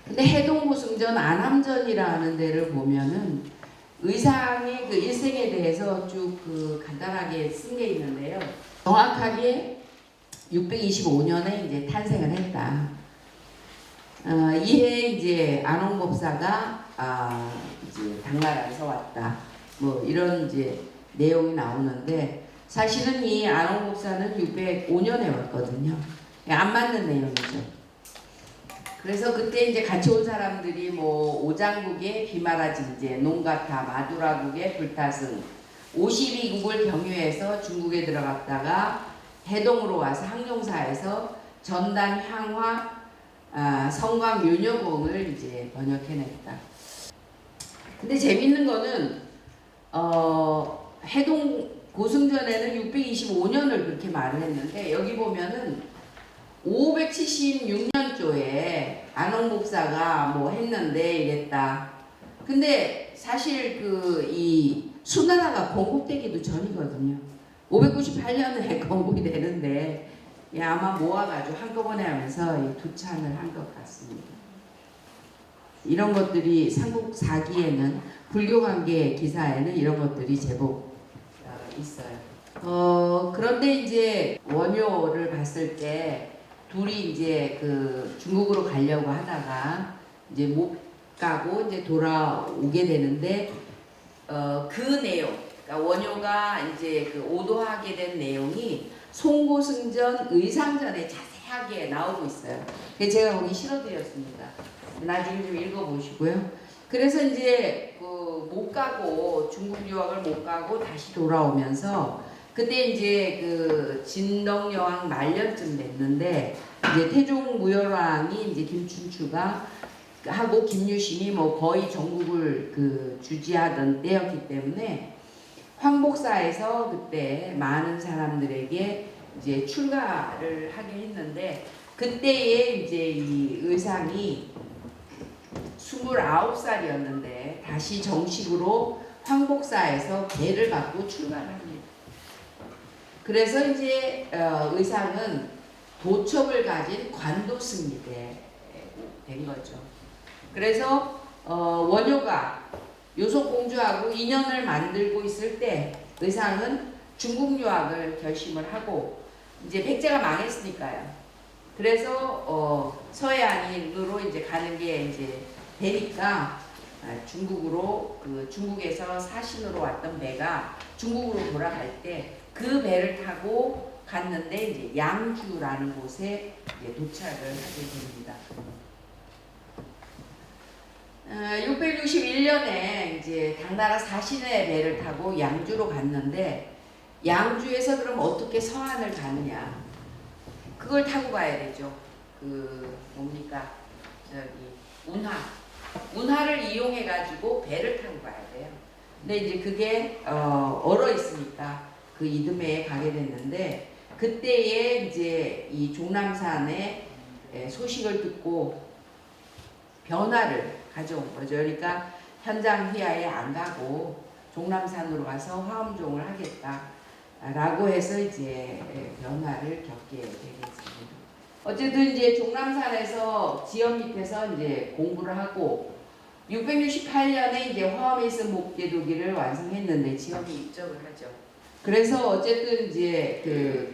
근데 해동고승전 안암전이라는 데를 보면은 의상의 그 일생에 대해서 쭉 그 간단하게 쓴 게 있는데요. 정확하게 625년에 이제 탄생을 했다. 이해 이제 안홍법사가 이제 당나라에서 왔다. 뭐 이런 이제 내용이 나오는데 사실은 이 안홍법사는 605년에 왔거든요. 안 맞는 내용이죠. 그래서 그때 이제 같이 온 사람들이 뭐 오장국의 비마라진제, 농가타, 마두라국의 불타승, 52국을 경유해서 중국에 들어갔다가 해동으로 와서 항룡사에서 전단 향화 성광 윤여공을 이제 번역해냈다. 근데 재밌는 거는 해동 고승전에는 625년을 그렇게 말을 했는데 여기 보면은 576년도에 안홍 목사가 뭐 했는데 이랬다. 근데 사실 이 수나라가 건국되기도 전이거든요. 598년에 건국이 되는데 아마 모아가지고 한꺼번에 하면서 두 찬을 한 것 같습니다. 이런 것들이 삼국사기에는 불교관계 기사에는 이런 것들이 제법 있어요. 그런데 이제 원효를 봤을 때 둘이 이제 중국으로 가려고 하다가 이제 못 가고 이제 돌아오게 되는데 그 내용, 그러니까 원효가 이제 오도하게 된 내용이 송고승전 의상전에 자세하게 나오고 있어요. 그래서 제가 거기 실어드렸습니다. 나중에 좀 읽어보시고요. 그래서 이제 못 가고 중국 유학을 못 가고 다시 돌아오면서 그때 이제 진덕여왕 말년쯤 됐는데 이제 태종 무열왕이 이제 김춘추가 하고 김유신이 뭐 거의 전국을 주지하던 때였기 때문에 황복사에서 그때 많은 사람들에게 이제 출가를 하게 했는데 그때에 이제 이 의상이 29살이었는데 다시 정식으로 황복사에서 배를 받고 출가를 합니다. 그래서 이제 의상은 도첩을 가진 관도승이 된 거죠. 그래서 원효가 요속공주하고 인연을 만들고 있을 때 의상은 중국 유학을 결심을 하고 이제 백제가 망했으니까요. 그래서 서해안으로 이제 가는 게 이제 되니까 중국으로 중국에서 사신으로 왔던 배가 중국으로 돌아갈 때 그 배를 타고 갔는데 이제 양주라는 곳에 이제 도착을 하게 됩니다. 661년에 이제 당나라 사신의 배를 타고 양주로 갔는데 양주에서 그럼 어떻게 서안을 가느냐? 그걸 타고 가야 되죠. 뭡니까? 운하를 이용해 가지고 배를 타고 가야 돼요. 근데 이제 그게 얼어 있으니까 그 이듬해에 가게 됐는데 그때에 이제 이 종남산의 소식을 듣고 변화를 가져온 거죠. 그러니까 현장 휘하에 안 가고 종남산으로 가서 화엄종을 하겠다라고 해서 이제 변화를 겪게 되겠습니다. 어쨌든 이제 종남산에서 지연 밑에서 이제 공부를 하고 668년에 이제 화엄일승 목계도기를 완성했는데 지연이 입적을 하죠. 그래서 어쨌든 이제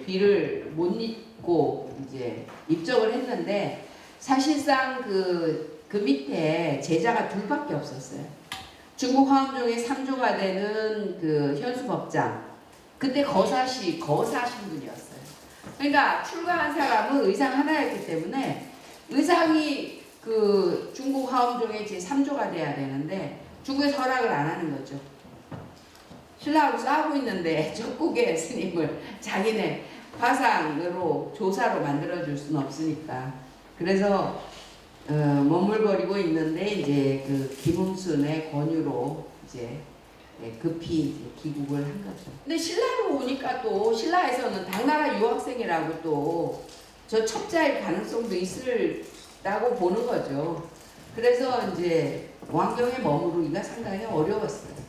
뒤를 못 잇고 이제 입적을 했는데 사실상 그 밑에 제자가 둘밖에 없었어요. 중국 화엄종의 3조가 되는 현수법장, 그때 거사신분이었어요. 그러니까 출가한 사람은 의상 하나였기 때문에 의상이 중국 화엄종의 제3조가 돼야 되는데 중국에서 허락을 안 하는 거죠. 신라하고 싸우고 있는데 적국의 스님을 자기네 화상으로 조사로 만들어줄 수는 없으니까 그래서 머물거리고 있는데 이제 김음순의 권유로 이제 급히 이제 귀국을 한 거죠. 근데 신라로 오니까 또 신라에서는 당나라 유학생이라고 또 저 첩자일 가능성도 있을다고 보는 거죠. 그래서 이제 왕경에 머무르기가 상당히 어려웠어요.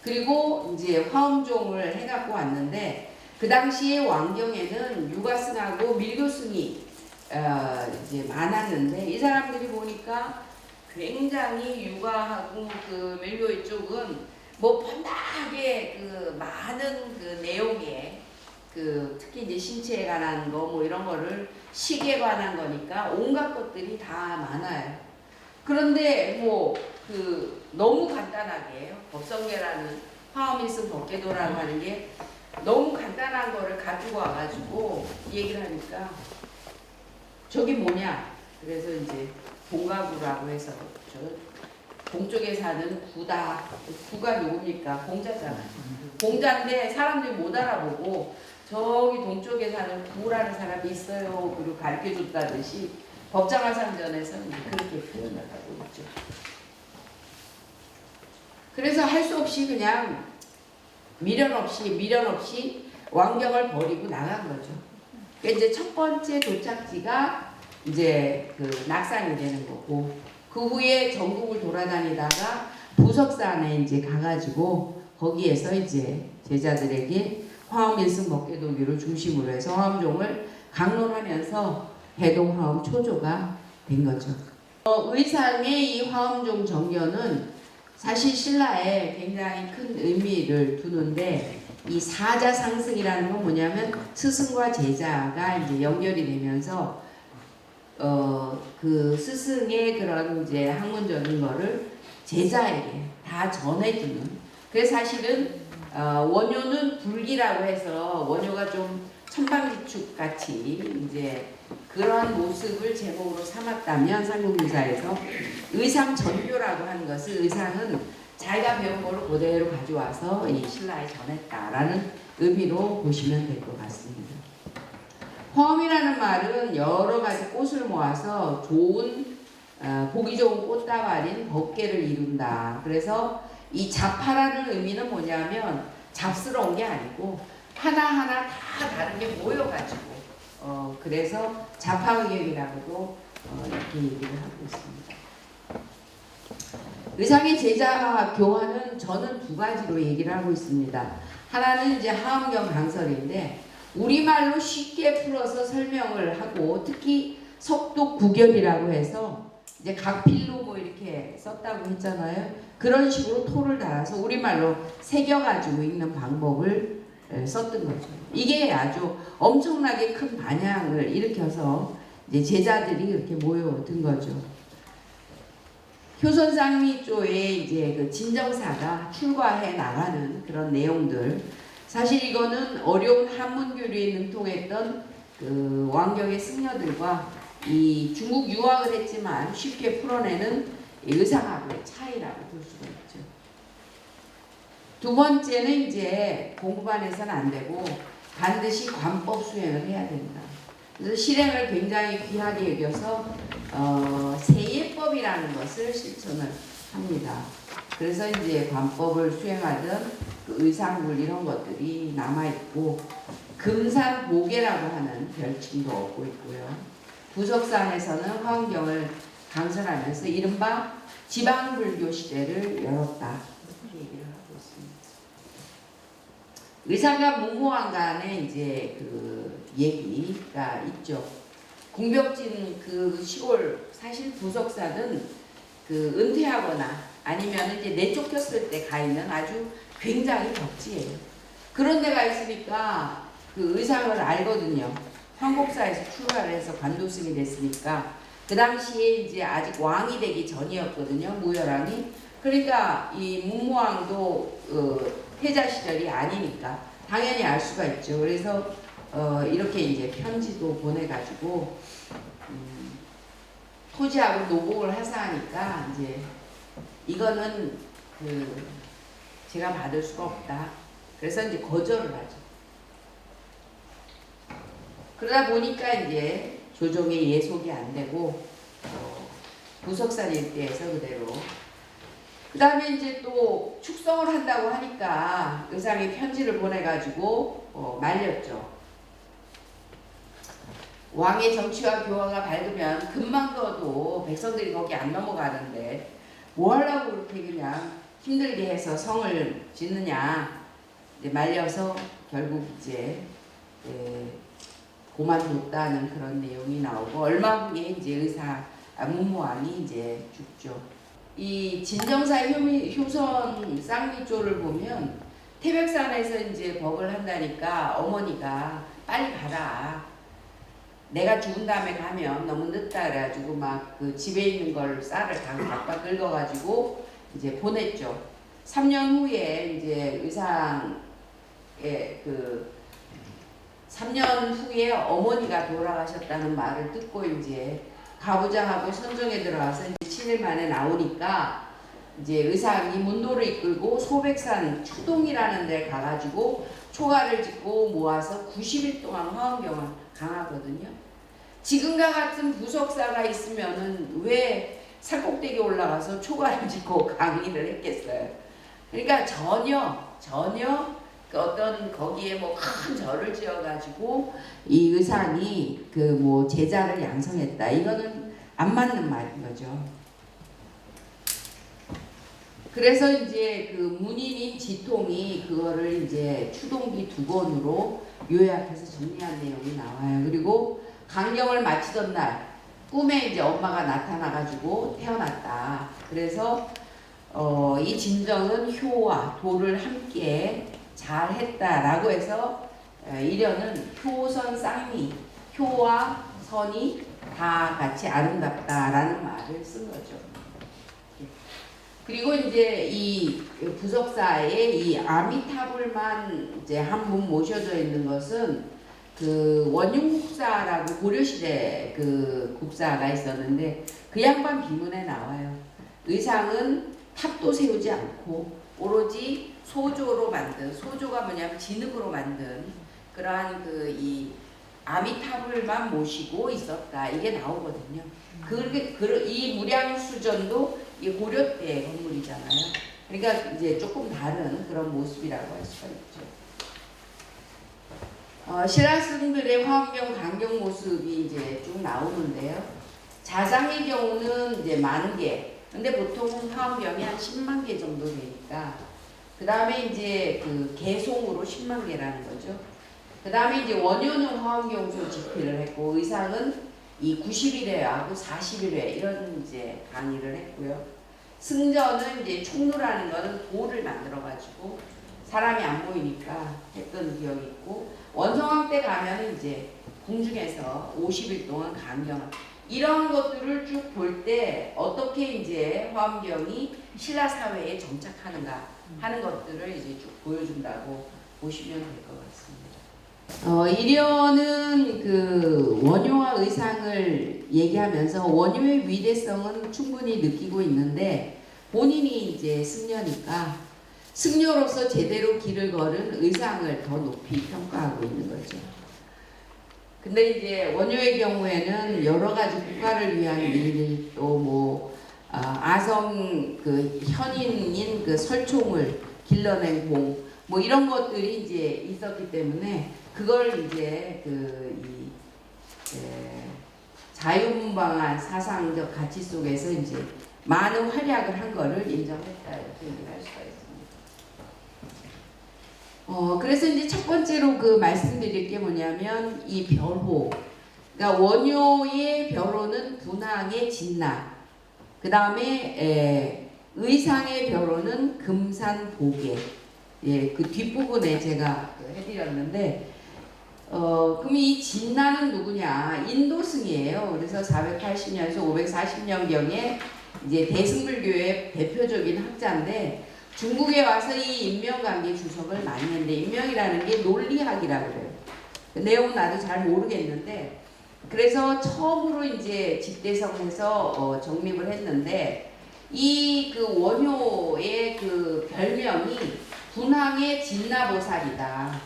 그리고 이제 화엄종을 해갖고 왔는데 그 당시에 왕경에는 유가승하고 밀교승이 이제 많았는데 이 사람들이 보니까 굉장히 유가하고 밀교 이쪽은 뭐 펀다하게 많은 내용에 특히 이제 신체에 관한 거 뭐 이런 거를 식에 관한 거니까 온갖 것들이 다 많아요. 그런데 뭐 너무 간단하게 법성계라는 화엄일승 법계도라고 하는 게 너무 간단한 거를 가지고 와가지고 얘기를 하니까 저게 뭐냐? 그래서 이제 봉가구라고 해서 저 동쪽에 사는 구다. 구가 누굽니까? 공자잖아요. 공자인데 사람들이 못 알아보고 저기 동쪽에 사는 구라는 사람이 있어요. 그리고 가르쳐줬다듯이 법장화상전에서 그렇게 표현을 하고 있죠. 그래서 할 수 없이 그냥 미련 없이 왕경을 버리고 나간 거죠. 그러니까 이제 첫 번째 도착지가 이제 그 낙산이 되는 거고, 그 후에 전국을 돌아다니다가 부석산에 이제 가가지고 거기에서 이제 제자들에게 화엄일승 법계도교를 중심으로 해서 화엄종을 강론하면서 해동화엄 초조가 된 거죠. 의상의 이 화엄종 정견은 사실 신라에 굉장히 큰 의미를 두는데, 이 사자상승이라는 건 뭐냐면 스승과 제자가 이제 연결이 되면서 그 스승의 그런 이제 학문적인 거를 제자에게 다 전해주는. 그래서 사실은 원효는 불기라고 해서 원효가 좀 천방지축 같이 이제 그런 모습을 제목으로 삼았다면, 삼국유사에서 의상전교라고 하는 것은 의상은 자기가 배운 거를 그대로 가져와서 이 신라에 전했다라는 의미로 보시면 될 것 같습니다. 화엄이라는 말은 여러 가지 꽃을 모아서 좋은 보기 좋은 꽃다발인 법계를 이룬다. 그래서 이 잡화라는 의미는 뭐냐면 잡스러운 게 아니고 하나하나 다 다른 게 모여가지고 그래서 잡화의격이라고도 이렇게 얘기를 하고 있습니다. 의상의 제자 교화는 저는 두 가지로 얘기를 하고 있습니다. 하나는 이제 하엄경 강설인데 우리말로 쉽게 풀어서 설명을 하고, 특히 석독 구결이라고 해서 이제 각필로 뭐 이렇게 썼다고 했잖아요. 그런 식으로 토를 달아서 우리말로 새겨가지고 읽는 방법을 썼던 거죠. 이게 아주 엄청나게 큰 반향을 일으켜서 이제 제자들이 이렇게 모여든 거죠. 효선상미조에 이제 그 진정사가 출과해 나가는 그런 내용들, 사실 이거는 어려운 한문교류에 능통했던 그 왕경의 승려들과 이 중국 유학을 했지만 쉽게 풀어내는 의상하고의 차이라고 볼 수가 있죠. 두 번째는 이제 공부만 해서는 안 되고 반드시 관법 수행을 해야 된다. 그래서 실행을 굉장히 귀하게 여겨서 세예법이라는 것을 실천을 합니다. 그래서 이제 관법을 수행하던 그 의상물 이런 것들이 남아있고, 금산보계라고 하는 별칭도 얻고 있고요. 부석산에서는 화엄경을 강설하면서 이른바 지방불교 시대를 열었다, 이렇게 얘기를 하고 있습니다. 의상과 문무왕 간의 이제 그 얘기가 있죠. 궁벽진 그 시골, 사실 부석산은 그 은퇴하거나 아니면 이제 내쫓겼을 때 가 있는 아주 굉장히 벽지예요. 그런 데가 있으니까 그 의상을 알거든요. 황복사에서 출가를 해서 관도승이 됐으니까 그 당시에 이제 아직 왕이 되기 전이었거든요. 무열왕이. 그러니까 이 문무왕도 패자 시절이 아니니까 당연히 알 수가 있죠. 그래서 이렇게 이제 편지도 보내가지고 토지하고 노복을 하사하니까 이제 이거는 제가 받을 수가 없다. 그래서 이제 거절을 하죠. 그러다 보니까 이제 조정의 예속이 안 되고 부석산 일대에서 그대로. 그 다음에 이제 또 축성을 한다고 하니까 의상에 편지를 보내가지고 말렸죠. 왕의 정치와 교화가 밝으면 금방 둬도 백성들이 거기 안 넘어가는데 뭐 하려고 그렇게 그냥 힘들게 해서 성을 짓느냐. 이제 말려서 결국 이제 고만뒀다는 그런 내용이 나오고, 얼마 후에 이제 문무왕이 이제 죽죠. 이 진정사 효선 쌍미조를 보면 태백산에서 이제 법을 한다니까 어머니가 빨리 가라. 내가 죽은 다음에 가면 너무 늦다 그래가지고 막 그 집에 있는 걸 쌀을 다 박박 긁어가지고 이제 보냈죠. 3년 후에 이제 의상에 3년 후에 어머니가 돌아가셨다는 말을 듣고 이제 가보자 하고 선정에 들어가서 이제 7일 만에 나오니까 이제 의상이 문도를 이끌고 소백산 추동이라는 데 가가지고 초가를 짓고 모아서 90일 동안 화엄경을 강하거든요. 지금과 같은 부석사가 있으면은 왜 산꼭대기 올라가서 초가를 짓고 강의를 했겠어요. 그러니까 전혀 그 어떤 거기에 뭐 큰 절을 지어가지고 이 의상이 그 뭐 제자를 양성했다. 이거는 안 맞는 말인 거죠. 그래서 이제 그 문인인 지통이 그거를 이제 추동기 두 권으로 요약해서 정리한 내용이 나와요. 그리고 강경을 마치던 날 꿈에 이제 엄마가 나타나가지고 태어났다. 그래서 이 진정은 효와 도를 함께 잘 했다라고 해서 이련은 효선 쌍미, 효와 선이 다 같이 아름답다라는 말을 쓴 거죠. 그리고 이제 이 부석사에 이 아미타불만 이제 한 분 모셔져 있는 것은 그 원흉국사라고 고려시대 그 국사가 있었는데 그 양반 비문에 나와요. 의상은 탑도 세우지 않고 오로지 소조로 만든, 소조가 뭐냐면 진흙으로 만든 그러한 그 이 아미타불만 모시고 있었다. 이게 나오거든요. 이 무량수전도 이 고려 때 건물이잖아요. 그러니까 이제 조금 다른 그런 모습이라고 할 수가 있죠. 신라승들의 화엄경 강경 모습이 이제 쭉 나오는데요. 자장의 경우는 이제 10,000개. 근데 보통 화엄경이 한 10만 개 정도 되니까 그 다음에 이제 그 개송으로 10만 개라는 거죠. 그 다음에 이제 원효는 화엄경소 집필을 했고 의상은 이 90일회하고 40일회 이런 이제 강의를 했고요. 승전은 이제 총루라는 거는 돌을 만들어 가지고 사람이 안 보이니까 했던 기억이 있고 원성왕 때 가면은 이제 궁중에서 50일 동안 강경을 이런 것들을 쭉 볼 때 어떻게 이제 화엄경이 신라 사회에 정착하는가 하는 것들을 이제 쭉 보여준다고 보시면 될 것 같습니다. 이련은 그 원효와 의상을 얘기하면서 원효의 위대성은 충분히 느끼고 있는데 본인이 이제 승려니까 승려로서 제대로 길을 걸은 의상을 더 높이 평가하고 있는 거죠. 근데 이제 원효의 경우에는 여러 가지 국가를 위한 일, 또 뭐 아성 그 현인인 그 설총을 길러낸 공, 뭐 이런 것들이 이제 있었기 때문에 그걸 이제 자유분방한 사상적 가치 속에서 이제 많은 활약을 한 거를 인정했다 이렇게 얘기할 수가 있습니다. 그래서 이제 첫 번째로 그 말씀드릴 게 뭐냐면 이 벼로, 그러니까 원효의 벼로는 분황의 진나, 그 다음에 의상의 벼로는 금산보계. 예, 그 뒷부분에 제가 해드렸는데, 그럼 이 진나는 누구냐? 인도승이에요. 그래서 480년에서 540년경에 이제 대승불교의 대표적인 학자인데, 중국에 와서 이 인명관계 주석을 많이 했는데, 인명이라는 게 논리학이라고 그래요. 내용은 나도 잘 모르겠는데, 그래서 처음으로 이제 집대성에서 정립을 했는데, 이 그 원효의 그 별명이 분황의 진나보살이다.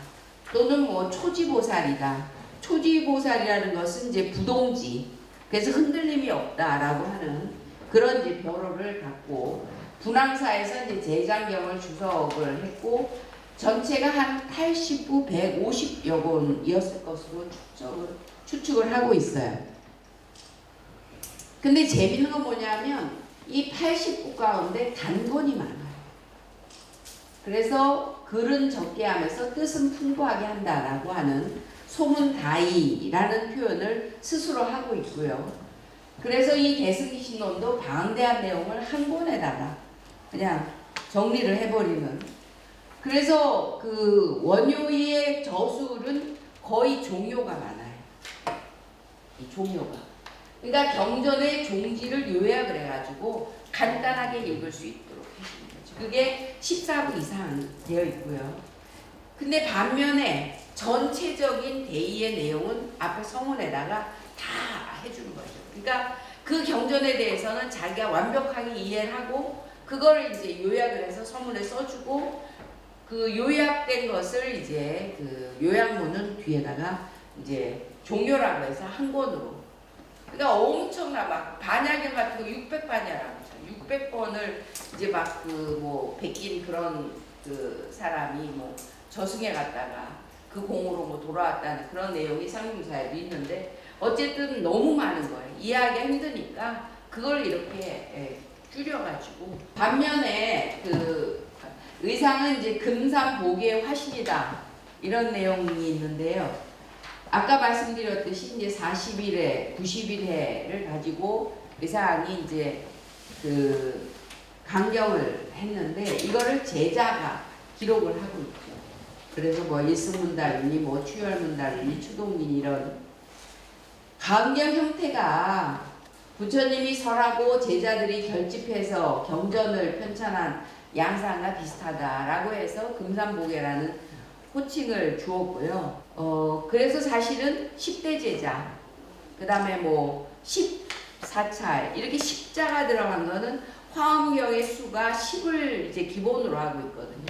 또는 뭐 초지보살이다. 초지보살이라는 것은 이제 부동지, 그래서 흔들림이 없다라고 하는 그런 이제 벼로를 갖고 분황사에서 이제 제장경을 주석을 했고 전체가 한 80부 150여 권이었을 것으로 추측을 하고 있어요. 근데 재밌는 건 뭐냐면 이 80부 가운데 단권이 많아요. 그래서 글은 적게 하면서 뜻은 풍부하게 한다라고 하는 소문다이라는 표현을 스스로 하고 있고요. 그래서 이 대승기신론도 방대한 내용을 한 권에다가 그냥 정리를 해버리는. 그래서 그 원효의 저술은 거의 종요가 많아요. 이 종요가. 그러니까 경전의 종지를 요약을 해가지고 간단하게 읽을 수 있도록 해주는 거죠. 그게 14부 이상 되어 있고요. 근데 반면에 전체적인 대의의 내용은 앞에 서문에다가 다 해주는 거죠. 그러니까 그 경전에 대해서는 자기가 완벽하게 이해를 하고 그걸 이제 요약을 해서 서문에 써주고 그 요약된 것을 이제 그 요약문은 뒤에다가 이제 종요라고 해서 한 권으로. 그러니까 엄청나 막 반야경 같은 거 600반야라고 하죠. 600번을 이제 막 그 뭐 베낀 그런 그 사람이 뭐 저승에 갔다가 그 공으로 뭐 돌아왔다는 그런 내용이 상징사에도 있는데 어쨌든 너무 많은 거예요. 이해하기가 힘드니까 그걸 이렇게 줄여가지고 반면에 그 의상은 이제 금산복의 화신이다 이런 내용이 있는데요. 아까 말씀드렸듯이 이제 40일에 90일해를 가지고 의상이 이제 그 강경을 했는데 이거를 제자가 기록을 하고 있죠. 그래서 뭐 일승문달리, 뭐 추열문달리, 추동긴 이런 강경 형태가 부처님이 설하고 제자들이 결집해서 경전을 편찬한 양상과 비슷하다라고 해서 금산보계라는 호칭을 주었고요. 그래서 사실은 10대 제자, 그 다음에 뭐 14찰 이렇게 십자가 들어간 거는 화엄경의 수가 10을 이제 기본으로 하고 있거든요.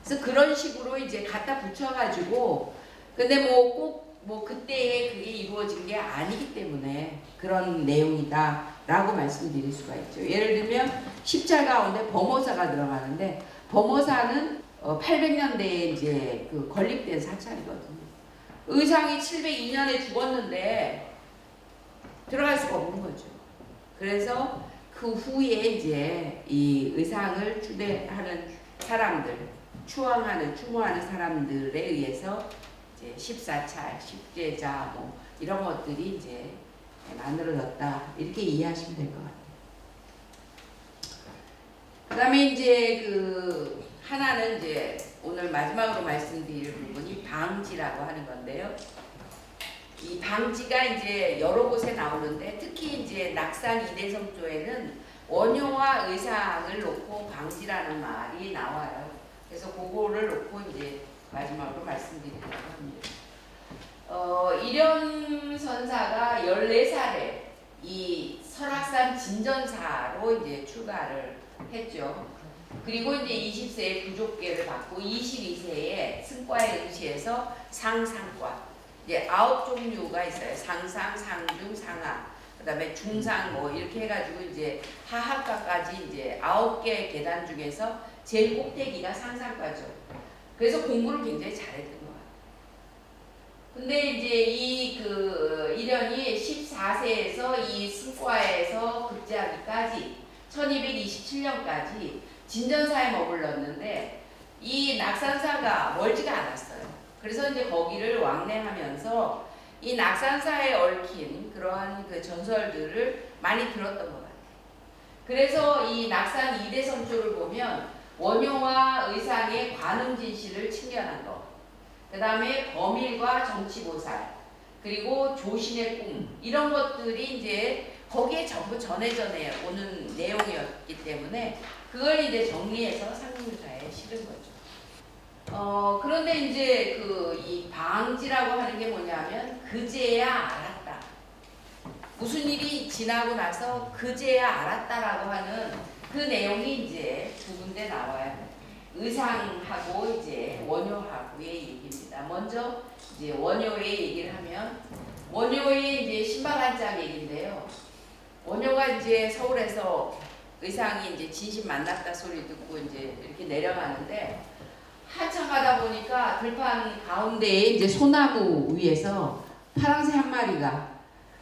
그래서 그런 식으로 이제 갖다 붙여가지고 근데 뭐 꼭 뭐 그때에 그게 이루어진 게 아니기 때문에 그런 내용이다 라고 말씀드릴 수가 있죠. 예를 들면 십찰 가운데 범어사가 들어가는데 범어사는 800년대에 이제 그 건립된 사찰이거든요. 의상이 702년에 죽었는데 들어갈 수가 없는 거죠. 그래서 그 후에 이제 이 의상을 추대하는 사람들, 추모하는 사람들에 의해서 이제 14찰, 십제자 뭐 이런 것들이 이제 만들어졌다 이렇게 이해하시면 될 것 같아요. 그다음에 이제 그 하나는 이제 오늘 마지막으로 말씀드릴 부분이 방지라고 하는 건데요. 이 방지가 이제 여러 곳에 나오는데 특히 이제 낙산 이대성조에는 원효와 의상을 놓고 방지라는 말이 나와요. 그래서 그거를 놓고 이제 마지막으로 말씀드리려고 합니다. 이련 선사가 14살에 이 설악산 진전사로 이제 출가를 했죠. 그리고 이제 20세에 부족계를 받고 22세에 승과에 응시해서 상상과 이제 9종류가 있어요. 상상, 상중, 상하, 그다음에 중상 뭐 이렇게 해가지고 이제 하하과까지 이제 9개 계단 중에서 제일 꼭대기가 상상과죠. 그래서 공부를 굉장히 잘했던 것 같아요. 근데 이제 이 그 이련이 14세에서 이 승과에서 급제하기까지 1227년까지 진전사에 머물렀는데 이 낙산사가 멀지가 않았어요. 그래서 이제 거기를 왕래하면서 이 낙산사에 얽힌 그러한 그 전설들을 많이 들었던 것 같아요. 그래서 이 낙산 이대성조를 보면 원효와 의상의 관음진실을 측면한 것, 그 다음에 범일과 정치보살, 그리고 조신의 꿈 이런 것들이 이제 거기에 전부 전해져 오는 내용이었기 때문에 그걸 이제 정리해서 상림사에 실은 거죠. 그런데 이제 그 이 방지라고 하는 게 뭐냐면 그제야 알았다. 무슨 일이 지나고 나서 그제야 알았다라고 하는 그 내용이 이제 두 군데 나와요. 의상하고 이제 원효하고의 얘기입니다. 먼저 이제 원효의 얘기를 하면 원효의 이제 신발 한 짝 얘기인데요. 원효가 이제 서울에서 의상이 이제 진심 만났다 소리 듣고 이제 이렇게 내려가는데 한참 가다 보니까 들판 가운데에 이제 소나무 위에서 파랑새 한 마리가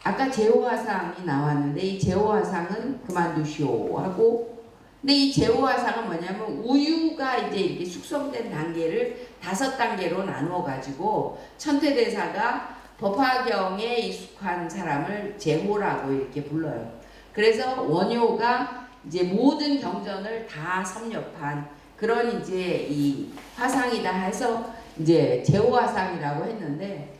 아까 제호화상이 나왔는데 이 제호화상은 그만두시오 하고 근데 이 제호화상은 뭐냐면 우유가 이제 이렇게 숙성된 단계를 5단계로 나누어 가지고 천태대사가 법화경에 익숙한 사람을 제호라고 이렇게 불러요. 그래서 원효가 이제 모든 경전을 다 섭렵한 그런 이제 이 화상이다 해서 이제 제호화상이라고 했는데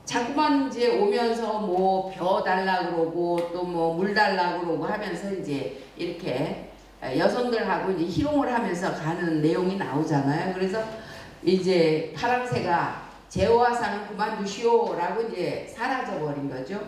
자꾸만 이제 오면서 뭐 벼 달라 그러고 또 뭐 물 달라 그러고 하면서 이제 이렇게 여성들하고 이제 희롱을 하면서 가는 내용이 나오잖아요. 그래서 이제 파랑새가 제호화상은 그만두시오라고 이제 사라져 버린 거죠.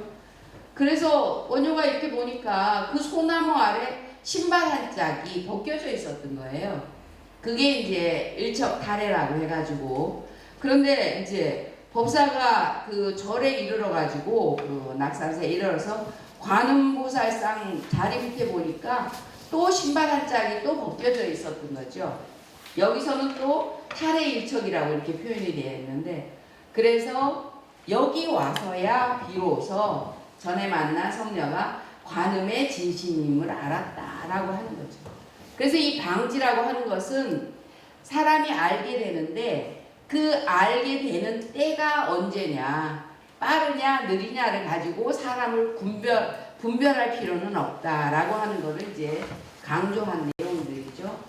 그래서 원효가 이렇게 보니까 그 소나무 아래 신발 한 짝이 벗겨져 있었던 거예요. 그게 이제 일척탈해라고 해가지고 그런데 이제 법사가 그 절에 이르러 가지고 그 낙산사에 이르러서 관음보살상 자리 밑에 보니까 또 신발 한 짝이 또 벗겨져 있었던 거죠. 여기서는 또 탈의일척이라고 이렇게 표현이 되어 있는데, 그래서 여기 와서야 비로소 전에 만난 성녀가 관음의 진심임을 알았다라고 하는 거죠. 그래서 이 방지라고 하는 것은 사람이 알게 되는데 그 알게 되는 때가 언제냐, 빠르냐 느리냐를 가지고 사람을 분별할 필요는 없다라고 하는 것을 이제 강조한 내용들이죠.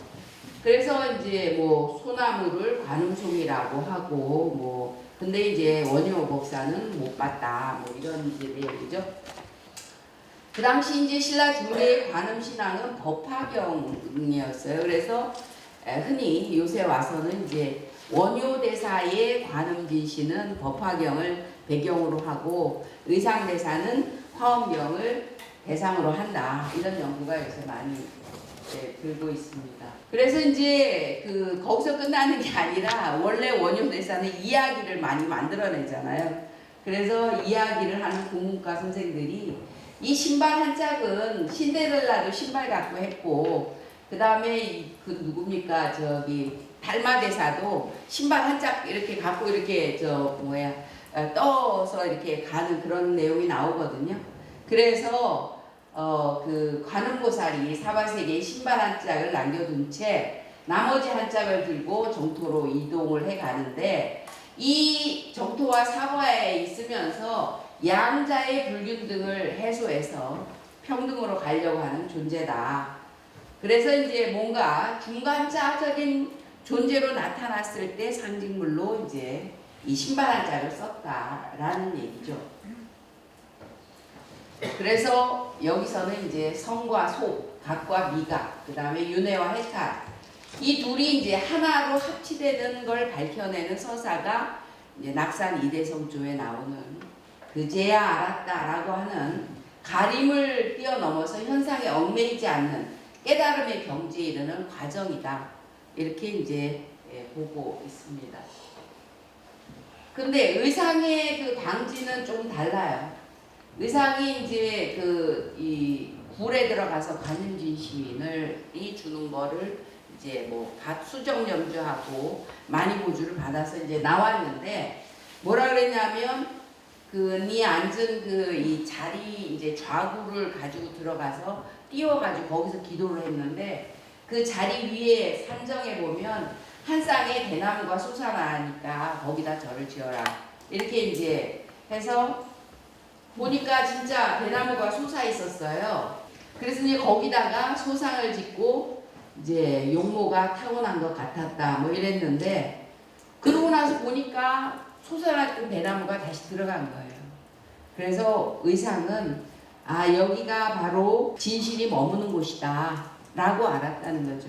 그래서 이제 뭐 소나무를 관음송이라고 하고 뭐 근데 이제 원효 법사는 못 봤다 뭐 이런 이제 내용이죠. 그 당시 이제 신라 중대의 관음 신앙은 법화경이었어요. 그래서 흔히 요새 와서는 이제 원효 대사의 관음 진시는 법화경을 배경으로 하고 의상 대사는 화엄경을 대상으로 한다. 이런 연구가 요새 많이 들고 있습니다. 그래서 이제 거기서 끝나는 게 아니라 원래 원효 대사는 이야기를 많이 만들어내잖아요. 그래서 이야기를 하는 국문과 선생들이 이 신발 한 짝은 신데렐라도 신발 갖고 했고, 그 다음에 그 누굽니까 달마 대사도 신발 한 짝 이렇게 갖고 이렇게 떠서 이렇게 가는 그런 내용이 나오거든요. 그래서 그 관음보살이 사바세계에 신발 한 짝을 남겨둔 채 나머지 한 짝을 들고 정토로 이동을 해 가는데, 이 정토와 사바에 있으면서 양자의 불균등을 해소해서 평등으로 가려고 하는 존재다. 그래서 이제 뭔가 중간자적인 존재로 나타났을 때 상징물로 이제 이 신발 한 짝을 썼다라는 얘기죠. 그래서 여기서는 이제 성과 속, 각과 미각, 그 다음에 윤회와 해탈, 이 둘이 이제 하나로 합치되는 걸 밝혀내는 서사가 이제 낙산 이대성조에 나오는 그제야 알았다라고 하는 가림을 뛰어넘어서 현상에 얽매이지 않는 깨달음의 경지에 이르는 과정이다. 이렇게 이제 보고 있습니다. 근데 의상의 그 방지는 좀 달라요. 의상이 이제 이 굴에 들어가서 관음진시인을 주는 거를 이제 뭐 수정염주하고 만이보주를 받아서 이제 나왔는데, 뭐라 그랬냐면 네 앉은 이 자리 이제 좌구를 가지고 들어가서 띄워가지고 거기서 기도를 했는데, 그 자리 위에 산정해 보면 한 쌍의 대나무가 솟아나니까 거기다 절을 지어라. 이렇게 이제 해서 보니까 진짜 대나무가 솟아 있었어요. 그래서 이제 거기다가 소상을 짓고 이제 용모가 타고난 것 같았다 뭐 이랬는데, 그러고 나서 보니까 솟아났던 대나무가 다시 들어간 거예요. 그래서 의상은 여기가 바로 진실이 머무는 곳이다 라고 알았다는 거죠.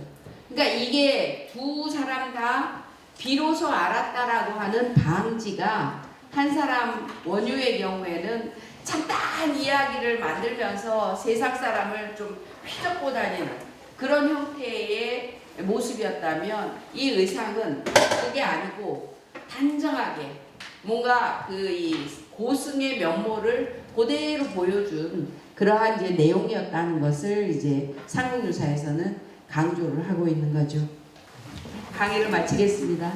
그러니까 이게 두 사람 다 비로소 알았다라고 하는 방지가, 한 사람 원효의 경우에는 잠깐 이야기를 만들면서 세상 사람을 좀 휘젓고 다니는 그런 형태의 모습이었다면, 이 의상은 그게 아니고 단정하게 뭔가 이 고승의 면모를 그대로 보여준 그러한 이제 내용이었다는 것을 이제 상록유사에서는 강조를 하고 있는 거죠. 강의를 마치겠습니다.